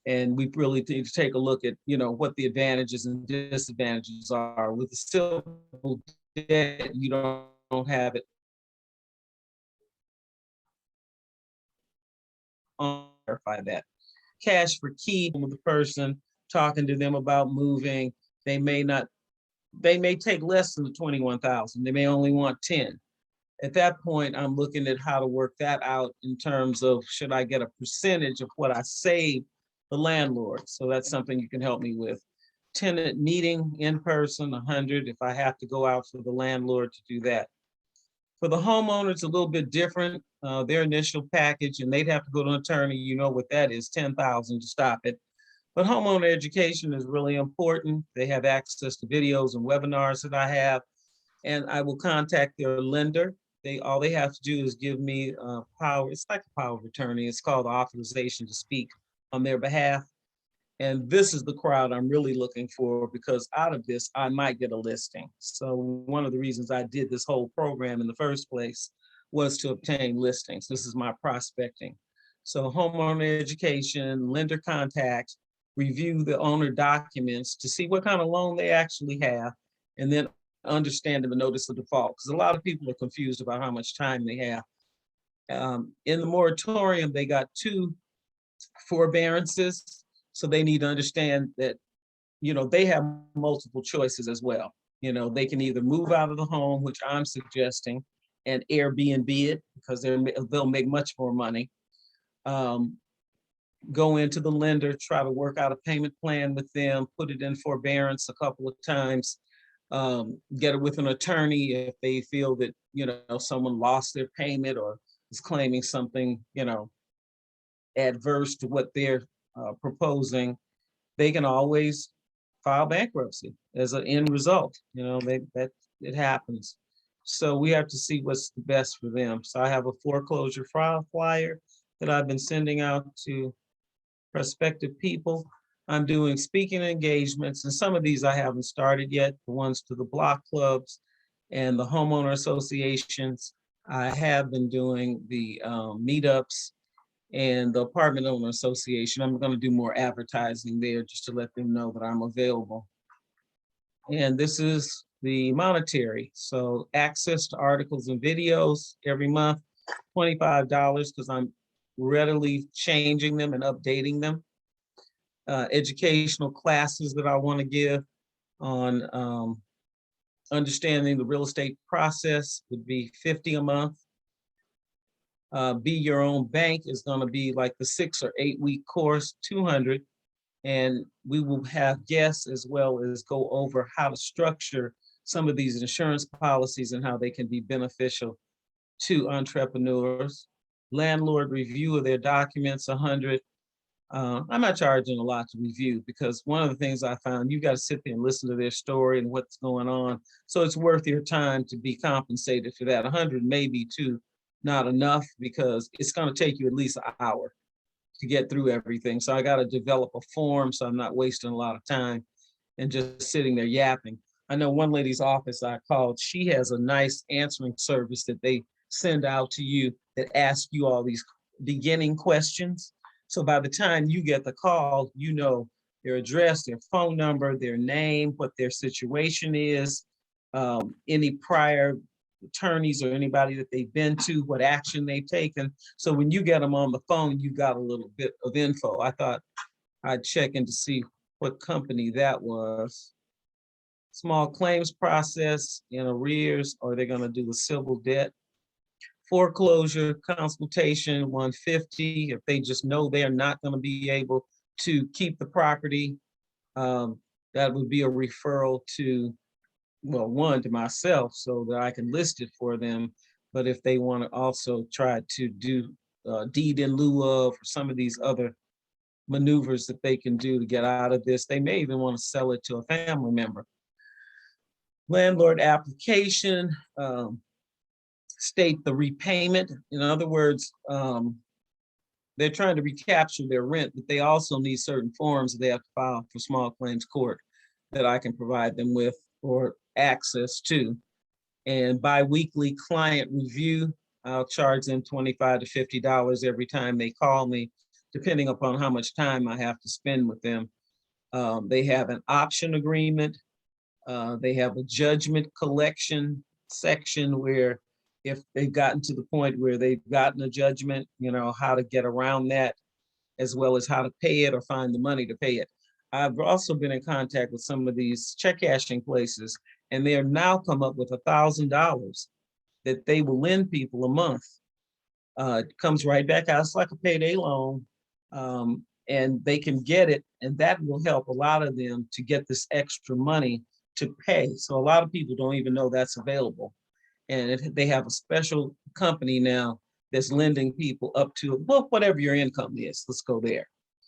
And we really need to take a look at, you know, what the advantages and disadvantages are. With the civil debt, you don't have it on, verify that. Cash for key with the person, talking to them about moving. They may take less than the 21,000. They may only want 10. At that point, I'm looking at how to work that out in terms of, should I get a percentage of what I save the landlord? So that's something you can help me with. Tenant meeting in person, 100 if I have to go out for the landlord to do that. For the homeowner, it's a little bit different. Their initial package, and they'd have to go to an attorney, you know what that is, 10,000 to stop it. But homeowner education is really important. They have access to videos and webinars that I have, and I will contact their lender all they have to do is give me power. It's like a power of attorney. It's called authorization to speak on their behalf. And this is the crowd I'm really looking for, because out of this, I might get a listing. So one of the reasons I did this whole program in the first place was to obtain listings. This is my prospecting. So homeowner education, lender contact, review the owner documents to see what kind of loan they actually have, and then understanding the notice of default, because a lot of people are confused about how much time they have. In the moratorium, they got 2 forbearances. So they need to understand that, they have multiple choices as well. They can either move out of the home, which I'm suggesting, and Airbnb it, because they'll make much more money. Go into the lender, try to work out a payment plan with them, put it in forbearance a couple of times, get it with an attorney if they feel that, someone lost their payment or is claiming something, adverse to what they're proposing. They can always file bankruptcy as an end result. That it happens. So we have to see what's the best for them. So I have a foreclosure file flyer that I've been sending out to prospective people. I'm doing speaking engagements, and some of these I haven't started yet, the ones to the block clubs and the homeowner associations. I have been doing the meetups and the apartment owner association. I'm going to do more advertising there just to let them know that I'm available. And this is the monetary. So access to articles and videos every month, $25, because I'm readily changing them and updating them. Educational classes that I want to give on understanding the real estate process would be $50 a month. Be Your Own Bank is going to be like the 6 or 8 week course, $200. And we will have guests as well as go over how to structure some of these insurance policies and how they can be beneficial to entrepreneurs. Landlord review of their documents, $100. I'm not charging a lot to review, because one of the things I found, you got to sit there and listen to their story and what's going on. So it's worth your time to be compensated for that. 100 may be too not enough, because it's going to take you at least an hour to get through everything. So I got to develop a form so I'm not wasting a lot of time and just sitting there yapping. I know one lady's office I called, she has a nice answering service that they send out to you that asks you all these beginning questions. So by the time you get the call, their address, their phone number, their name, what their situation is, any prior attorneys or anybody that they've been to, what action they've taken. So when you get them on the phone, you got a little bit of info. I thought I'd check in to see what company that was. Small claims process in arrears, or they're going to do a civil debt. Foreclosure consultation, $150. If they just know they're not going to be able to keep the property, that would be a referral to, well, one, to myself so that I can list it for them. But if they want to also try to do deed in lieu of, or some of these other maneuvers that they can do to get out of this, they may even want to sell it to a family member. Landlord application, state the repayment. In other words, they're trying to recapture their rent, but they also need certain forms that they have to file for small claims court that I can provide them with or access to. And bi-weekly client review, I'll charge them $25 to $50 every time they call me, depending upon how much time I have to spend with them. They have an option agreement. They have a judgment collection section where if they've gotten to the point where they've gotten a judgment, how to get around that, as well as how to pay it or find the money to pay it. I've also been in contact with some of these check cashing places, and they are now come up with $1,000 that they will lend people a month. It comes right back out. It's like a payday loan, and they can get it, and that will help a lot of them to get this extra money to pay. So a lot of people don't even know that's available. And they have a special company now that's lending people up to, well, whatever your income is. Let's go there.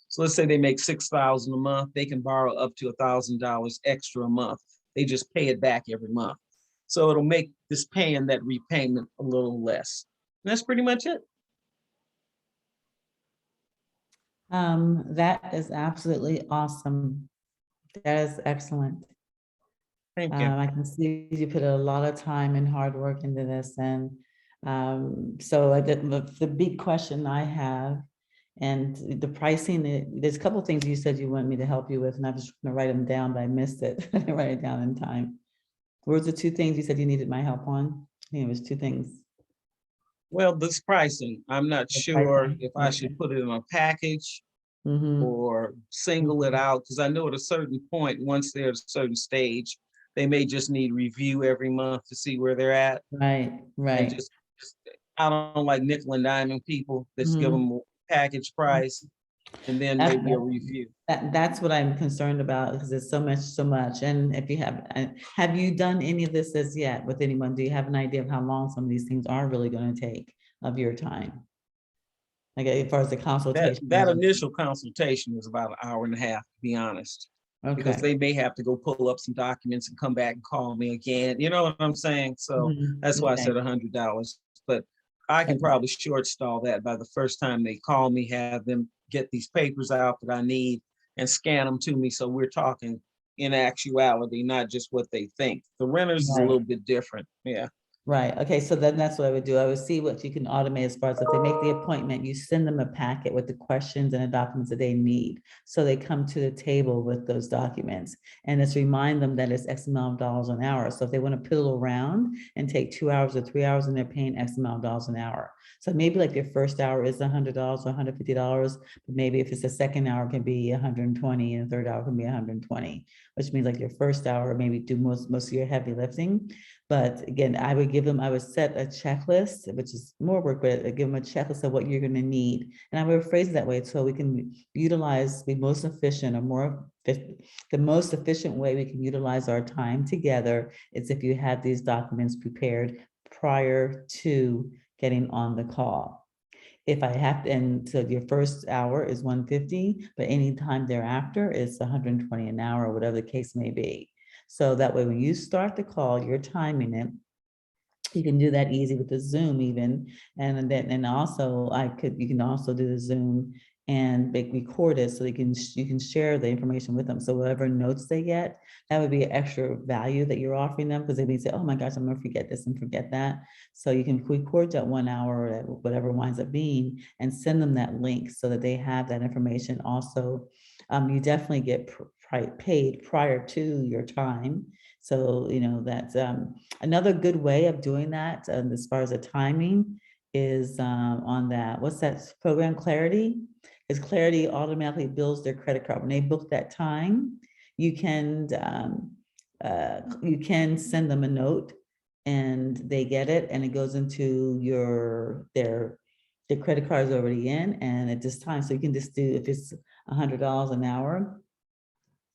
So let's say they make $6,000 a month. They can borrow up to $1,000 extra a month. They just pay it back every month. So it'll make this paying that repayment a little less. And that's pretty much it. That is absolutely awesome. That is excellent. Thank you. I can see you put a lot of time and hard work into this, and so the big question I have, and the pricing, there's a couple of things you said you want me to help you with, and I was trying to write them down, but I missed it. I didn't write it down in time. What were the two things you said you needed my help on? I think it was two things. Well, this pricing, I'm not The sure pricing, if I okay. should put it in a package Mhm. or single it out, because I know at a certain point, once they're at a certain stage, they may just need review every month to see where they're at. Right, And right. just I don't like nickel and diming people. Just give Mhm. them a package price and then That- maybe a review. That's what I'm concerned about, because there's so much. And if you have you done any of this as yet with anyone? Do you have an idea of how long some of these things are really going to take of your time? Like as far as the consultation. That initial consultation was about an hour and a half, to be honest. Because Okay. they may have to go pull up some documents and come back and call me again. You know what I'm saying? So Mhm. that's why I Okay. said $100. But I can Okay. probably short stall that by the first time they call me, have them get these papers out that I need and scan them to me. So we're talking in actuality, not just what they think. The renters is a Right. little bit different. Yeah. Right, okay, so then that's what I would do. I would see what you can automate as far as if they make the appointment, you send them a packet with the questions and the documents that they need. So they come to the table with those documents, and it's remind them that it's X amount of dollars an hour. So if they want to piddle around and take 2 hours or 3 hours and they're paying X amount of dollars an hour. So maybe like your first hour is $100 or $150, but maybe if it's the second hour, it can be 120 and the third hour can be 120, which means like your first hour, maybe do most of your heavy lifting. But again, I would set a checklist, which is more work, but I'd give them a checklist of what you're gonna need. And I would phrase it that way so we can utilize, be most efficient or the most efficient way we can utilize our time together is if you have these documents prepared prior to getting on the call. If I have to, and so your first hour is 150, but anytime thereafter is 120 an hour, or whatever the case may be. So that way, when you start the call, you're timing it. You can do that easy with the Zoom even. And also you can also do the Zoom and record it so you can share the information with them. So whatever notes they get, that would be an extra value that you're offering them, because they may say, oh my gosh, I'm gonna forget this and forget that. So you can record that 1 hour or whatever it winds up being and send them that link so that they have that information also. You definitely get paid prior to your time. So, that's another good way of doing that, as far as the timing is on that. What's that program, Clarity? Is Clarity automatically bills their credit card. When they book that time, you can send them a note and they get it and it goes into their credit card is already in and at this time. So you can just do, if it's $100 an hour,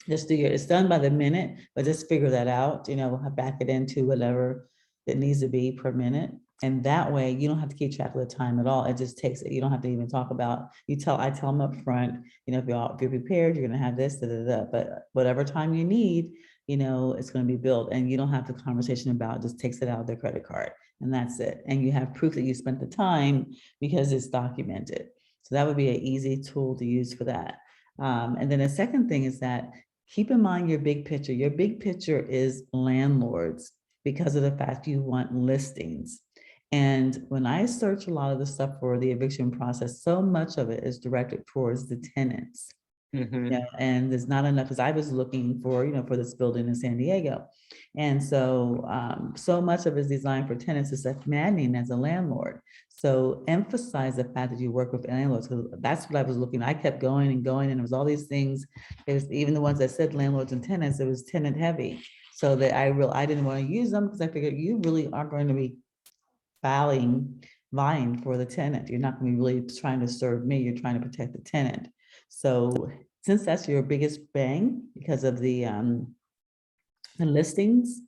just do it's done by the minute, but just figure that out, back it into whatever it needs to be per minute. And that way you don't have to keep track of the time at all. It just takes it. You don't have to even talk about, I tell them up front, if you're prepared, you're gonna have this, but whatever time you need, it's gonna be billed and you don't have the conversation about it, just takes it out of their credit card and that's it. And you have proof that you spent the time because it's documented. So that would be an easy tool to use for that. And then the second thing is that keep in mind your big picture. Your big picture is landlords because of the fact you want listings. And when I search a lot of the stuff for the eviction process, so much of it is directed towards the tenants. Mhm. Yeah, and there's not enough, because I was looking for, for this building in San Diego. And so, so much of it is designed for tenants. It's like maddening as a landlord. So emphasize the fact that you work with landlords, because that's what I was looking. I kept going and going, and it was all these things. It was even the ones that said landlords and tenants, it was tenant heavy. So that I didn't want to use them because I figured you really are going to be vying for the tenant. You're not going to be really trying to serve me. You're trying to protect the tenant. So since that's your biggest bang because of the listings,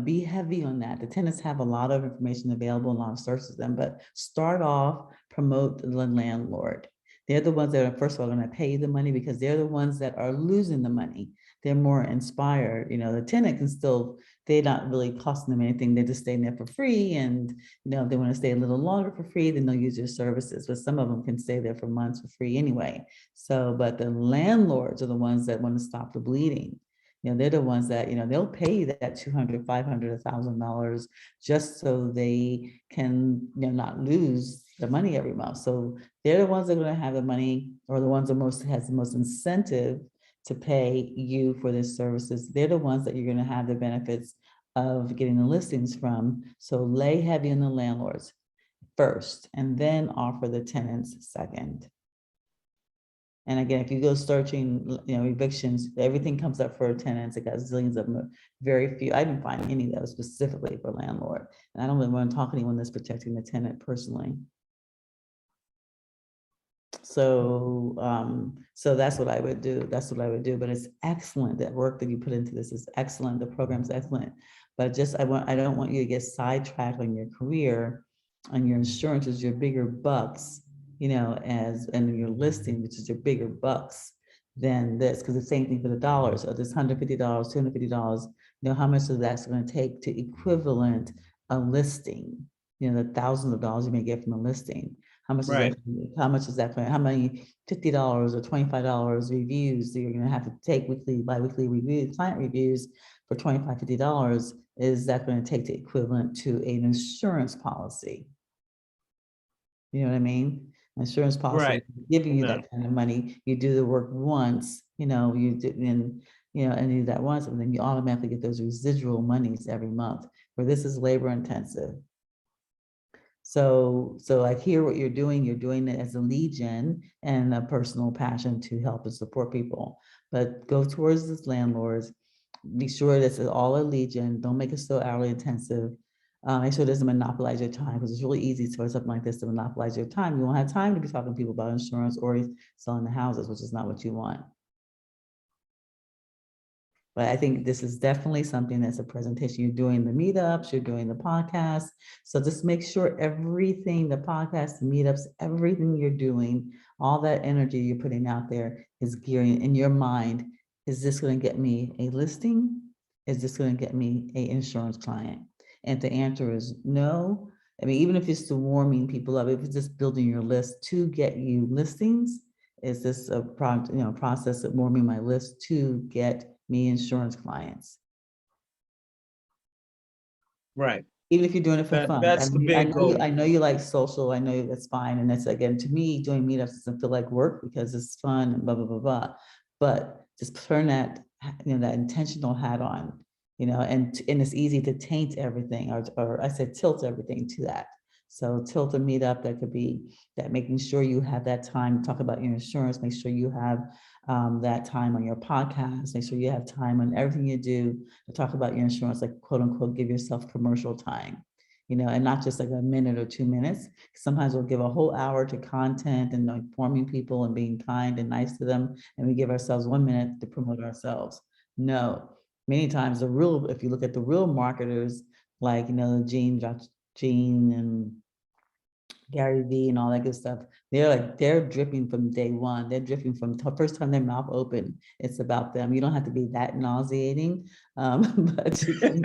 be heavy on that. The tenants have a lot of information available, a lot of sources of them, but start off, promote the landlord. They're the ones that are, first of all, going to pay you the money because they're the ones that are losing the money. They're more inspired. The tenant can still they're not really costing them anything. They're just staying there for free. And, if they want to stay a little longer for free, then they'll use your services. But some of them can stay there for months for free anyway. So, but the landlords are the ones that want to stop the bleeding. They're the ones that, they'll pay you that $200, $500, $1,000 just so they can, not lose the money every month. So they're the ones that are going to have the money, or the ones that has the most incentive to pay you for their services. They're the ones that you're going to have the benefits of getting the listings from. So lay heavy on the landlords first, and then offer the tenants second. And again, if you go searching, evictions, everything comes up for tenants. It got zillions of them. Very few. I didn't find any that was specifically for landlord. And I don't really want to talk to anyone that's protecting the tenant personally. So, so that's what I would do. That's what I would do. But it's excellent. That work that you put into this is excellent. The program's excellent. But I don't want you to get sidetracked on your career, on your insurance is your bigger bucks, and your listing, which is your bigger bucks than this, because the same thing for the dollars. So this $150, $250, how much of that's going to take to equivalent a listing, the thousands of dollars you may get from a listing. How much Right. how much is that for? How many $50 or $25 reviews that you're going to have to take weekly, bi-weekly reviews, client reviews for $25, $50 is that going to take to equivalent to an insurance policy? You know what I mean? Insurance policy Right. giving you No. that kind of money. You do the work once, you do, and you do that once, and then you automatically get those residual monies every month. Where this is labor intensive. So I hear what you're doing. You're doing it as a lead gen and a personal passion to help and support people. But go towards this landlords. Be sure this is all a lead gen. Don't make it so hourly intensive. Make sure it doesn't monopolize your time, because it's really easy for something like this to monopolize your time. You won't have time to be talking to people about insurance or selling the houses, which is not what you want. But I think this is definitely something that's a presentation. You're doing the meetups, you're doing the podcast. So just make sure everything, the podcast, the meetups, everything you're doing, all that energy you're putting out there is gearing in your mind. Is this going to get me a listing? Is this going to get me an insurance client? And the answer is no. I mean, even if it's still warming people up, if it's just building your list to get you listings, is this a process of warming my list to get me insurance clients? Right. Even if you're doing it for fun. That's the big goal. I know you like social. I know that's fine. And that's, again, to me, doing meetups doesn't feel like work because it's fun and blah, blah, blah, blah. But just turn that, that intentional hat on, and it's easy to taint everything, or I said tilt everything to that. So tilt a meetup, that could be that, making sure you have that time to talk about your insurance, make sure you have that time on your podcast, make sure you have time on everything you do to talk about your insurance, like quote unquote, give yourself commercial time, and not just like a minute or 2 minutes. Sometimes we'll give a whole hour to content and informing people and being kind and nice to them, and we give ourselves 1 minute to promote ourselves. No, many times if you look at the real marketers, like, Gene and Gary Vee and all that good stuff, they're dripping from day one. They're dripping from the first time their mouth open. It's about them. You don't have to be that nauseating, but you can,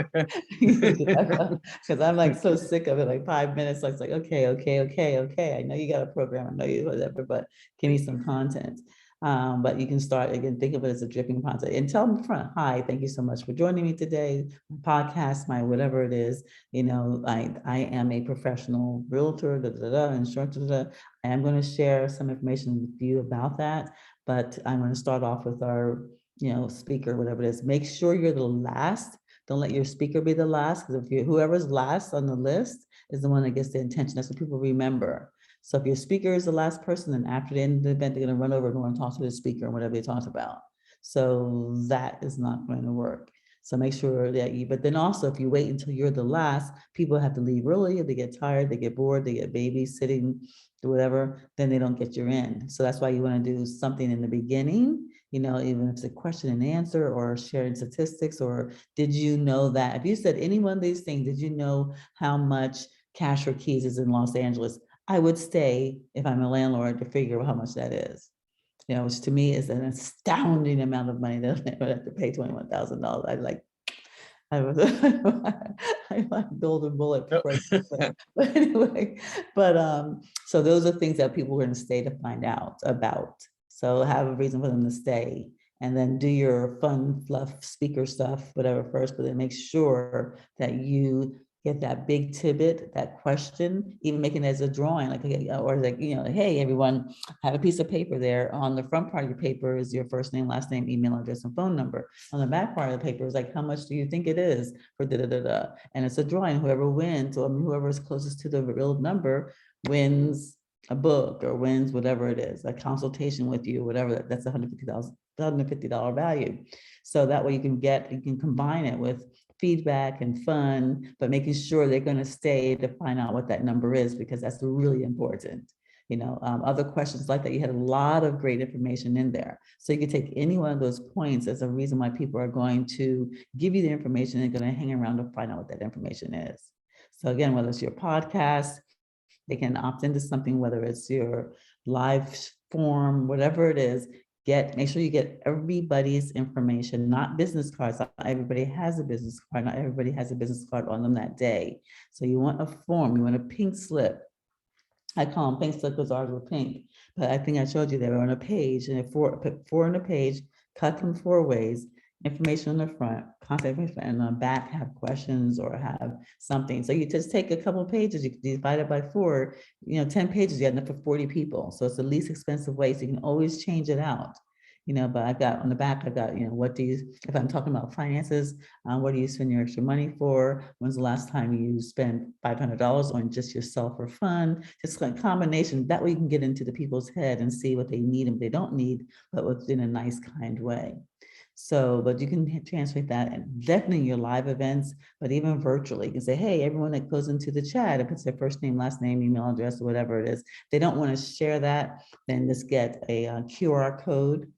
because I'm like so sick of it. Like 5 minutes, like it's like, okay. I know you got a program. I know you whatever, but give me some content. But you can start, again, think of it as a dripping content and tell them front, hi, thank you so much for joining me today. My podcast, my whatever it is, I am a professional realtor, instructor. I am going to share some information with you about that, but I'm going to start off with our, speaker, whatever it is. Make sure you're the last. Don't let your speaker be the last, because if whoever's last on the list is the one that gets the attention. That's what people remember. So if your speaker is the last person, then after the end of the event, they're going to run over and want to talk to the speaker and whatever they talked about. So that is not going to work. So make sure that but then also if you wait until you're the last, people have to leave early, they get tired, they get bored, they get babysitting, do whatever, then they don't get your in. So that's why you want to do something in the beginning, even if it's a question and answer or sharing statistics, or did you know that? If you said any one of these things, did you know how much cash for keys is in Los Angeles? I would stay, if I'm a landlord, to figure out how much that is. Which to me is an astounding amount of money that I would have to pay $21,000. I was, I like golden bullet. Yep. before I get there. But anyway, so those are things that people are gonna stay to find out about. So have a reason for them to stay, and then do your fun fluff speaker stuff, whatever first, but then make sure that you get that big tidbit, that question, even making it as a drawing, like, okay, or like, hey, everyone, have a piece of paper there. On the front part of your paper is your first name, last name, email address, and phone number. On the back part of the paper is like, how much do you think it is for da da da da? And it's a drawing. Whoever wins, or whoever is closest to the real number, wins a book or wins whatever it is, a consultation with you, whatever. That's $150 value. So that way you can combine it with feedback and fun, but making sure they're going to stay to find out what that number is, because that's really important. Other questions like that, you had a lot of great information in there. So you can take any one of those points as a reason why people are going to give you the information and going to hang around to find out what that information is. So again, whether it's your podcast, they can opt into something, whether it's your live form, whatever it is. Make sure you get everybody's information, not business cards. Not everybody has a business card. Not everybody has a business card on them that day. So you want a form, you want a pink slip. I call them pink slip because ours were pink, but I think I showed you they were on a page, and put four on a page, cut them 4 ways, information on the front, contact information, and on the back have questions or have something. So you just take a couple of pages, you can divide it by 4, 10 pages, you have enough for 40 people. So it's the least expensive way. So you can always change it out. But I've got on the back, I've got, if I'm talking about finances, what do you spend your extra money for? When's the last time you spent $500 on just yourself for fun? Just like combination, that way you can get into the people's head and see what they need and what they don't need, but within a nice, kind way. So, but you can translate that, and definitely your live events, but even virtually, you can say, hey, everyone that goes into the chat, if it's their first name, last name, email address, or whatever it is, they don't want to share that, then just get a QR code.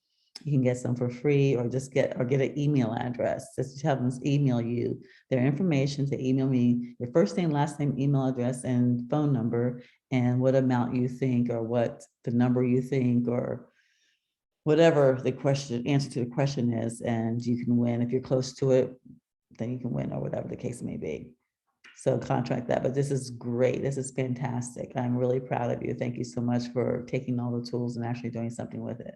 You can get some for free, or just get an email address. Just have them email you their information, to email me your first name, last name, email address, and phone number, and what amount you think, or what the number you think, or whatever the answer to the question is, and you can win. If you're close to it, then you can win, or whatever the case may be. So contract that, but this is great. This is fantastic. I'm really proud of you. Thank you so much for taking all the tools and actually doing something with it.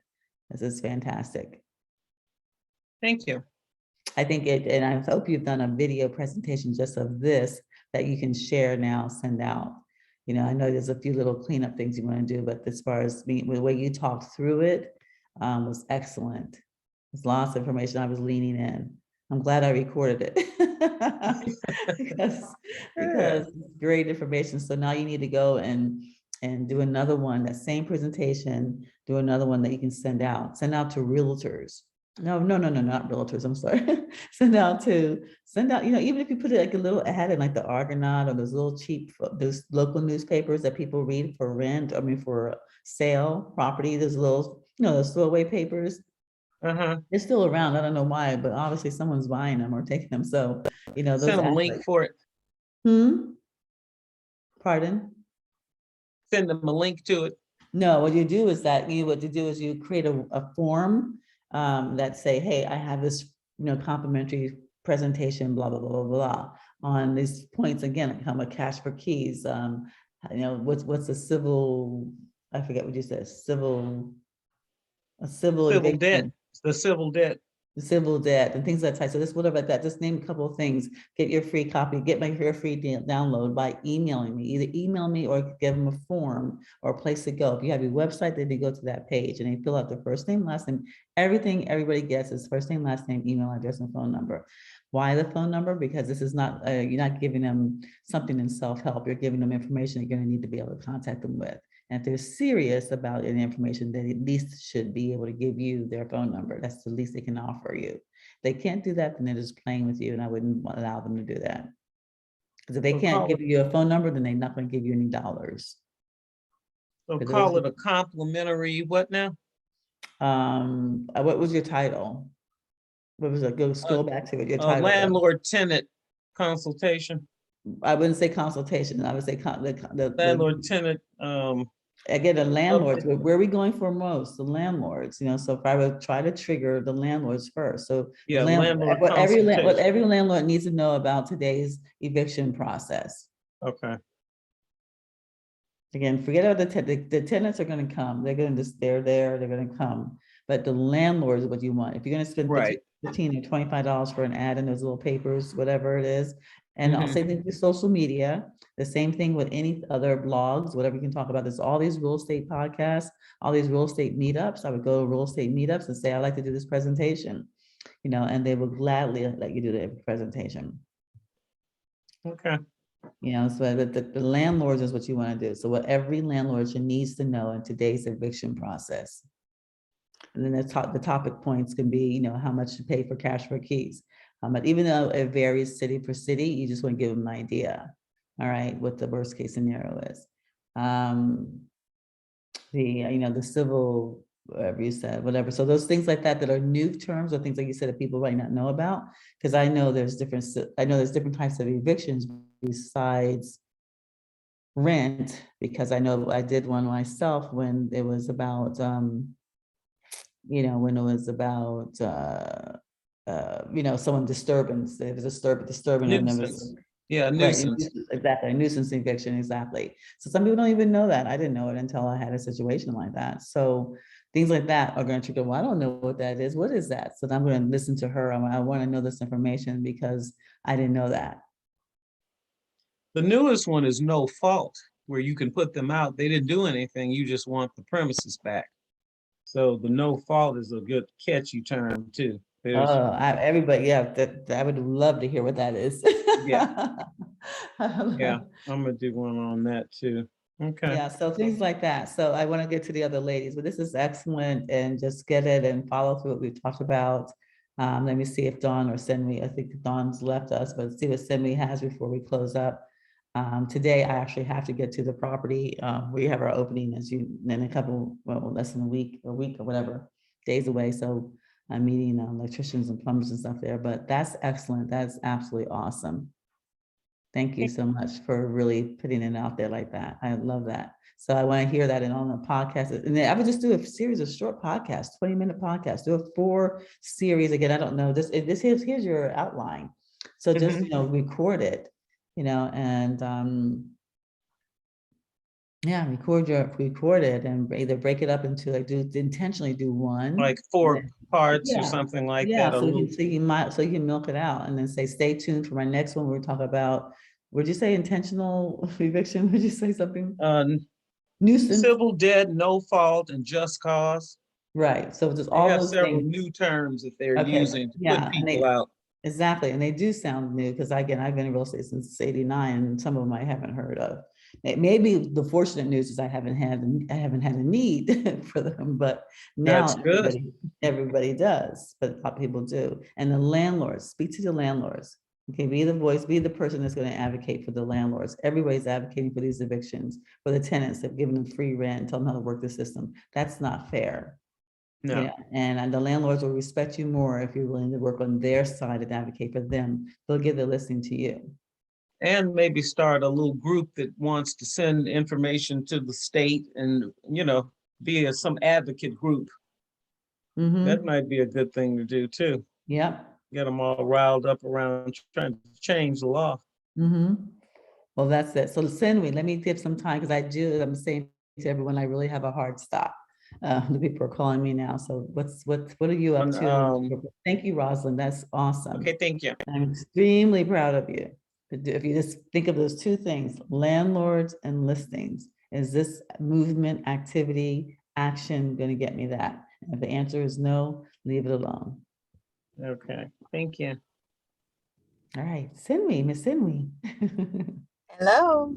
This is fantastic. Thank you. I think and I hope you've done a video presentation just of this that you can share now, send out. I know there's a few little cleanup things you want to do, but as far as the way you talked through it was excellent. There's lots of information. I was leaning in. I'm glad I recorded it because it's great information. So now you need to go and do another one, that same presentation, do another one that you can send out to realtors. No, not realtors. I'm sorry. send out, even if you put it like a little ad in like the Argonaut or those little cheap, those local newspapers that people read for rent, for sale property, those little, those throwaway papers. They're still around. I don't know why, but obviously someone's buying them or taking them. So, those send a link for it. Pardon? Send them a link to it. No, what you do is you create a form that say, hey, I have this, complimentary presentation, blah, blah, blah, blah, blah, on these points. Again, like how much cash for keys, what's a civil, I forget what you said, civil debt. The civil debt. The civil debt and things like that. So this, whatever like that, just name a couple of things, get your free copy, get your free download by emailing me. Either email me or give them a form or a place to go. If you have your website, then they go to that page and they fill out their first name, last name. Everything everybody gets is first name, last name, email address, and phone number. Why the phone number? Because this is not, you're not giving them something in self-help. You're giving them information you're going to need to be able to contact them with. And if they're serious about any information, they at least should be able to give you their phone number. That's the least they can offer you. If they can't do that, then they're just playing with you, and I wouldn't allow them to do that. Because if they can't give you a phone number, then they're not going to give you any dollars. So call it a complimentary what now? What was your title? What was it? Go scroll back to it. Your title. Landlord-tenant consultation. I wouldn't say consultation. I would say the landlord-tenant Again, the landlords, Okay. where are we going for most? The landlords, so if I would try to trigger the landlords first, so. the Yeah, landlord what consultation. every landlord needs to know about today's eviction process. Okay, Again, forget about the tenants are gonna come, they're there, they're gonna come. But the landlord is what you want. If you're gonna spend right. 15 or $25 for an ad in those little papers, whatever it is. And I'll Mhm. say things with social media, the same thing with any other blogs, whatever you can talk about. There's all these real estate podcasts, all these real estate meetups. I would go to real estate meetups and say, I'd like to do this presentation, and they will gladly let you do the presentation. Okay, So the landlords is what you want to do. So what every landlord needs to know in today's eviction process. And then the topic points can be, how much to pay for cash for keys. But even though it varies city for city, you just want to give them an idea, all right, what the worst case scenario is. The civil, whatever you said, whatever. So those things like that are new terms or things like you said that people might not know about, because I know there's different types of evictions besides rent, because I know I did one myself when it was about, someone disturbance, there was disturbing, and there was, nuisance. Yeah, right, nuisance. exactly, a nuisance eviction, exactly. So some people don't even know that. I didn't know it until I had a situation like that. So things like that are going to trigger, well, I don't know what that is. What is that? So I'm going to listen to her. I want to know this information because I didn't know that. The newest one is no fault, where you can put them out. They didn't do anything. You just want the premises back. So the no fault is a good catchy term too. There's, Everybody, yeah, I would love to hear what that is. yeah, yeah, I'm gonna do one on that too. Okay. Yeah, so things like that. So I want to get to the other ladies, but this is excellent, and just get it and follow through what we've talked about. Let me see if Dawn or Senmi, I think Dawn's left us, but see what Senmi has before we close up. Today, I actually have to get to the property. We have our opening in a couple, well, less than a week or whatever, days away. So I'm meeting electricians and plumbers and stuff there, but that's excellent. That's absolutely awesome. Thank you so much for really putting it out there like that. I love that. So I want to hear that on the podcast. And then I would just do a series of short podcasts, 20-minute podcasts, do a 4 series. Again, I don't know, here's your outline. So just, record it, and yeah, record it and either break it up into intentionally do one. Like and 4 then- parts or Yeah. something like Yeah, that. A little, so you can milk it out and then say, stay tuned for my next one. We're talking about, would you say intentional eviction? Would you say something? Nuisance, civil debt, no fault, and just cause. right? So just They all have those several things. new terms that they're Okay, using to put yeah, and people out. exactly, and they do sound new, because again, I've been in real estate since '89, and some of them I haven't heard of. Maybe the fortunate news is I haven't had a need for them, but now That's good. everybody does, but a lot of people do. And the landlords, speak to the landlords. Okay, be the voice, be the person that's going to advocate for the landlords. Everybody's advocating for these evictions, for the tenants. They've given them free rent, tell them how to work the system. That's not fair. No, And the landlords will respect you more if you're willing to work on their side and advocate for them. They'll give their listening to you. and maybe start a little group that wants to send information to the state and, be some advocate group. That might be a good thing to do too. Yep. Get them all riled up around trying to change the law. Well, that's it. So let me give some time, because I'm saying to everyone, I really have a hard stop. The people are calling me now. So what are you up to? Thank you, Rosalind. That's awesome. Okay, thank you. I'm extremely proud of you. If you just think of those 2 things, landlords and listings, is this movement, activity, action going to get me that? And if the answer is no, leave it alone. Okay, thank you. All right, Sinwi, Miss Sinwi. Hello.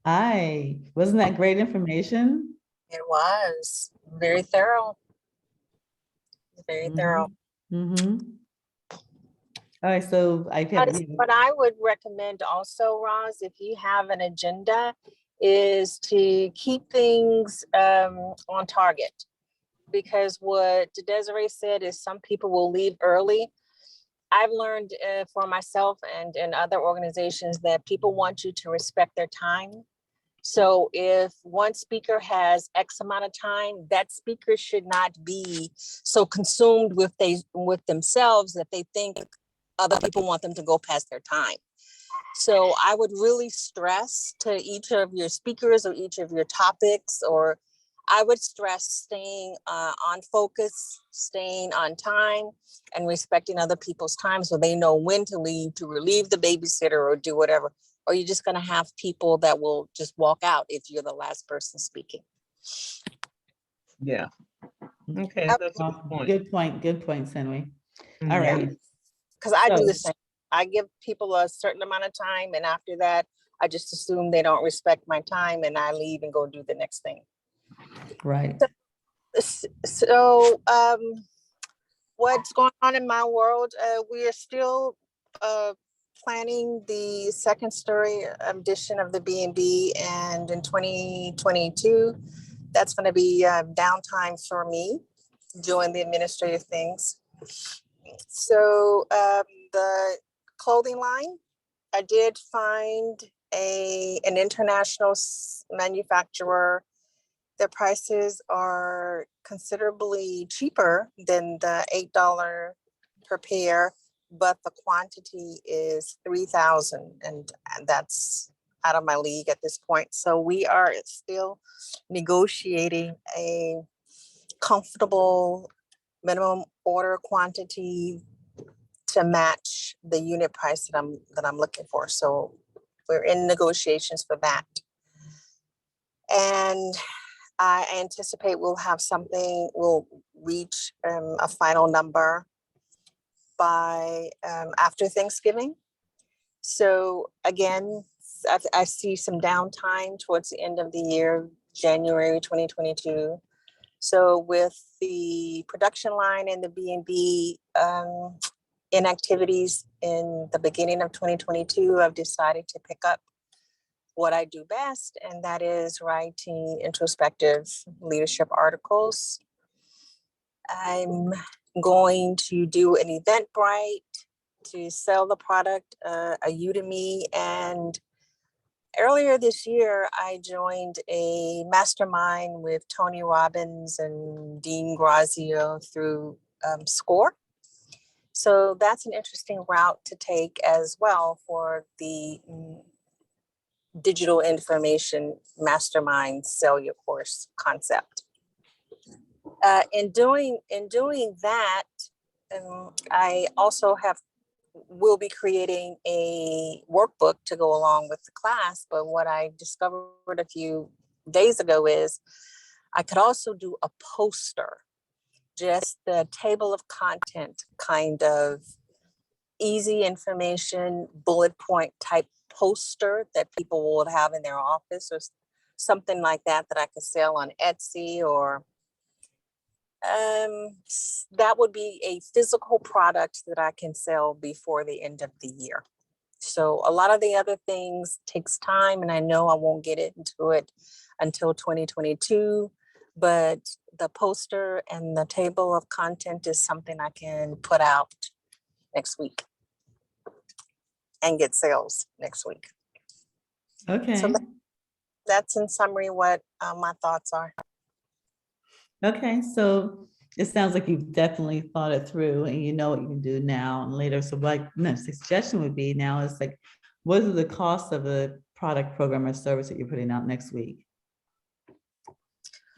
Hi, wasn't that great information? It was very thorough. Very thorough. All right, so What I would recommend also, Roz, if you have an agenda, is to keep things on target. Because what Desiree said is some people will leave early. I've learned for myself and in other organizations that people want you to respect their time. So if one speaker has X amount of time, that speaker should not be so consumed with themselves that they think other people want them to go past their time. So I would really stress to each of your speakers or each of your topics, or I would stress staying on focus, staying on time, and respecting other people's time so they know when to leave, to relieve the babysitter or do whatever. Or you're just going to have people that will just walk out if you're the last person speaking. Yeah. Okay, Yep. that's a good point. Good point, Senway. Mm, All Yeah. right. Because I do So- the same. I give people a certain amount of time, and after that, I just assume they don't respect my time, and I leave and go do the next thing. Right. So, what's going on in my world? We are still planning the second story edition of the B&B, and in 2022, that's going to be downtime for me doing the administrative things. So the clothing line, I did find an international manufacturer. Their prices are considerably cheaper than the $8 per pair, but the quantity is 3,000, and that's out of my league at this point. So we are still negotiating a comfortable minimum order quantity to match the unit price that I'm looking for. So we're in negotiations for that. And I anticipate we'll reach a final number by after Thanksgiving. So again, I see some downtime towards the end of the year, January 2022. So with the production line and the B&B inactivities in the beginning of 2022, I've decided to pick up what I do best, and that is writing introspective leadership articles. I'm going to do an Eventbrite to sell the product, a Udemy, and earlier this year, I joined a mastermind with Tony Robbins and Dean Grazio through SCORE. So that's an interesting route to take as well for the digital information mastermind sell your course concept. In doing that, I also will be creating a workbook to go along with the class. But what I discovered a few days ago is I could also do a poster, just the table of content, kind of easy information, bullet point type poster that people would have in their office, or something like that I could sell on Etsy, or that would be a physical product that I can sell before the end of the year. So a lot of the other things takes time, and I know I won't get into it until 2022, but the poster and the table of content is something I can put out next week and get sales next week. Okay. So that's in summary what my thoughts are. Okay, so it sounds like you've definitely thought it through and you know what you can do now and later. So like my suggestion would be now is like, what are the costs of the product, program, or service that you're putting out next week?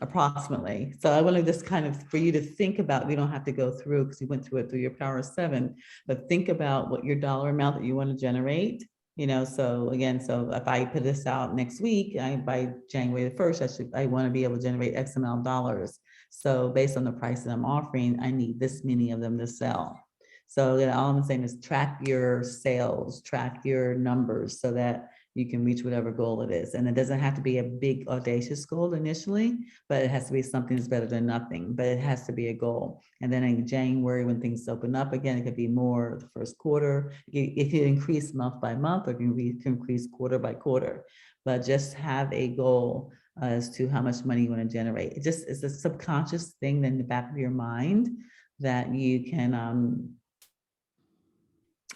Approximately. So I want to just kind of for you to think about, we don't have to go through because you went through it through your Power of 7, but think about what your dollar amount that you want to generate. You know, so again, so if I put this out next week, by January the 1st, I want to be able to generate X amount of dollars. So based on the price that I'm offering, I need this many of them to sell. So then all I'm saying is track your sales, track your numbers so that you can reach whatever goal it is. And it doesn't have to be a big audacious goal initially, but it has to be something that's better than nothing, but it has to be a goal. And then in January, when things open up again, it could be more the first quarter. It can increase month by month, or it can increase quarter by quarter, but just have a goal as to how much money you want to generate. It's a subconscious thing in the back of your mind that you can,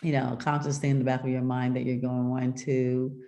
you know, conscious thing in the back of your mind that you're going to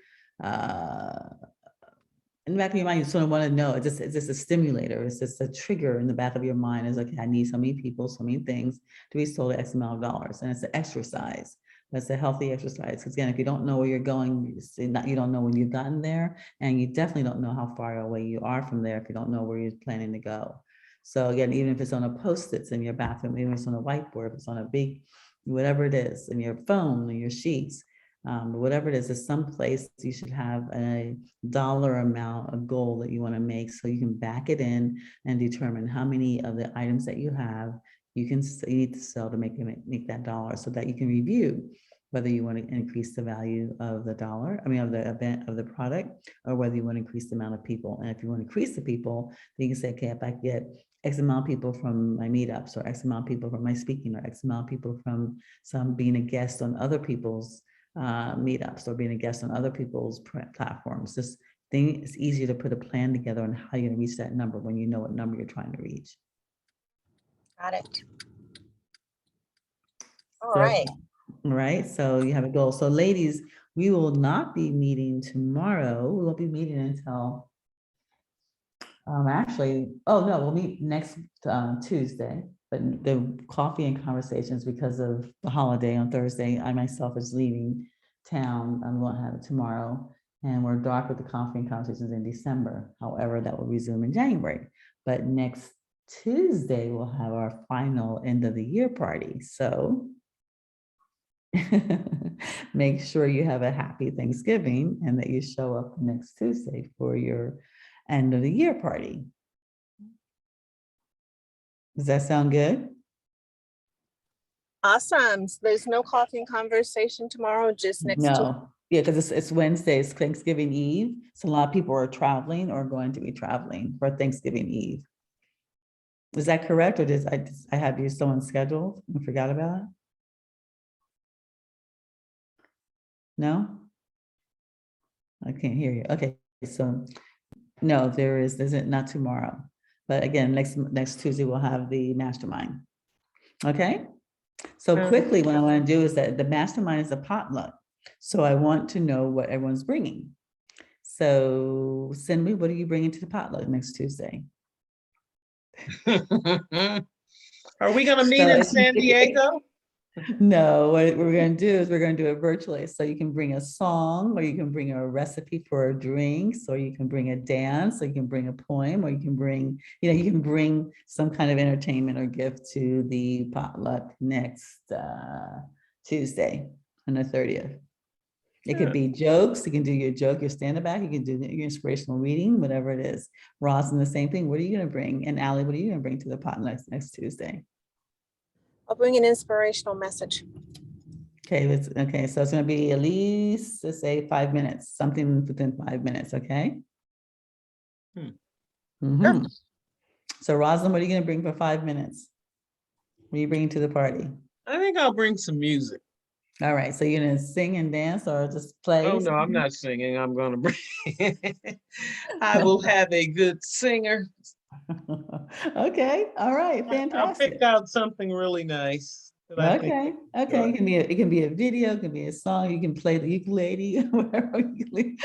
in the back of your mind, you sort of want to know, it's just a stimulator. It's just a trigger in the back of your mind. It's like, I need so many people, so many things to be sold at X amount of dollars. And it's an exercise. That's a healthy exercise. Because again, if you don't know where you're going, you don't know when you've gotten there, and you definitely don't know how far away you are from there if you don't know where you're planning to go. So again, even if it's on a Post-its in your bathroom, even if it's on a whiteboard, if it's on a big, whatever it is, in your phone, in your sheets, whatever it is someplace you should have a dollar amount, a goal that you want to make, so you can back it in and determine how many of the items that you have you need to sell to make that dollar, so that you can review whether you want to increase the value of the dollar, of the event, of the product, or whether you want to increase the amount of people. And if you want to increase the people, then you can say, okay, if I get X amount of people from my meetups, or X amount of people from my speaking, or X amount of people from some being a guest on other people's meetups, or being a guest on other people's platforms. This thing, it's easier to put a plan together on how you're going to reach that number when you know what number you're trying to reach. Got it. All So, right. right. So you have a goal. So ladies, we will not be meeting tomorrow. We won't be meeting until we'll meet next Tuesday. But the coffee and conversations, because of the holiday on Thursday, I myself is leaving town. I won't have it tomorrow. And we're dark with the coffee and conversations in December. However, that will resume in January. But next Tuesday, we'll have our final end of the year party. So make sure you have a happy Thanksgiving and that you show up next Tuesday for your end of the year party. Does that sound good? Awesome. So there's no coffee and conversation tomorrow, just next Tuesday. No, yeah, because it's Wednesday, it's Thanksgiving Eve. So a lot of people are traveling or going to be traveling for Thanksgiving Eve. Is that correct? Or did I have you still on schedule and forgot about it? No? I can't hear you. Okay, so no, there's not tomorrow. But again, next Tuesday, we'll have the mastermind. Okay? So quickly, what I want to do is that the mastermind is a potluck. So I want to know what everyone's bringing. So Cindy, what are you bringing to the potluck next Tuesday? Are we going to meet in San Diego? No, what we're going to do is we're going to do it virtually. So you can bring a song, or you can bring a recipe for drinks, or you can bring a dance, or you can bring a poem, or you can bring, you can bring some kind of entertainment or gift to the potluck next Tuesday on the 30th. It could be jokes. You can do your joke, your stand-up back. You can do your inspirational reading, whatever it is. Rosin, the same thing. What are you going to bring? And Allie, what are you going to bring to the potluck next Tuesday? I'll bring an inspirational message. Okay, so it's going to be at least, let's say 5 minutes, something within 5 minutes, okay? Sure. So Rosalind, what are you going to bring for 5 minutes? What are you bringing to the party? I think I'll bring some music. All right, so you're going to sing and dance or just play? Oh, no, I'm not singing. I'm going to bring, I will have a good singer. Okay, all right, fantastic. I'll pick out something really nice. Okay, it can be a video, it can be a song, you can play the ukulele, whatever ukulele.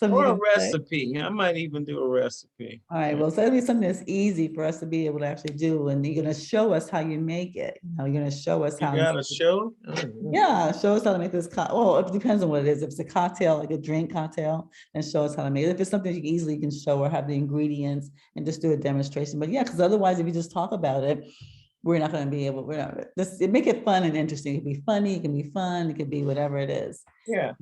Or a recipe. I might even do a recipe. All right, well, so it'll be something that's easy for us to be able to actually do, and you're gonna show us how you make it. You're gonna show us how. You got a show? Yeah, show us how to make this. Well, it depends on what it is. If it's a cocktail, like a drink cocktail, then show us how to make it. If it's something you easily can show or have the ingredients and just do a demonstration. But yeah, because otherwise, if you just talk about it, we're not going to be able. Make it fun and interesting. It can be funny. It can be fun. It can be whatever it is. Yeah.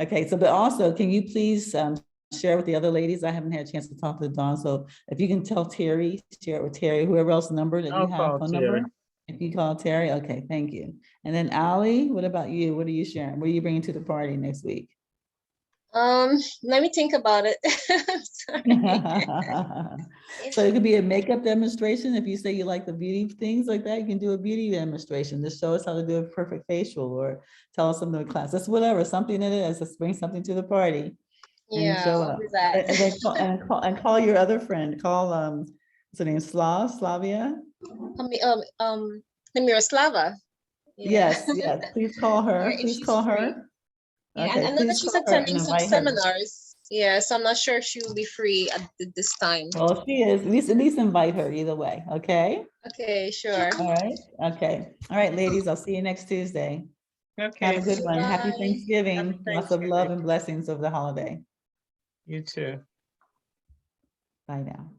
Okay. So, but also, can you please share with the other ladies? I haven't had a chance to talk to Dawn. So, if you can tell Terry, share it with Terry, whoever else number that you have, phone number. If you call Terry, okay, thank you. And then Allie, what about you? What are you sharing? What are you bringing to the party next week? Let me think about it. So it could be a makeup demonstration. If you say you like the beauty things like that, you can do a beauty demonstration to show us how to do a perfect facial, or tell us something in class. That's whatever, something it is. Let's bring something to the party. Yeah, show up. And call your other friend. Call what's her name? Slavia. Miroslava. Yes. Please call her. Yeah, please call her. Yeah, okay, and I know that she's attending some seminars. Yeah, so I'm not sure if she will be free at this time. Well, she is, at least invite her either way, okay? Okay, sure. All right, okay. All right, ladies, I'll see you next Tuesday. Have Okay, a good one. Happy Bye. Thanksgiving. Happy Lots of love Thanksgiving. and blessings of the holiday. you too. Bye now.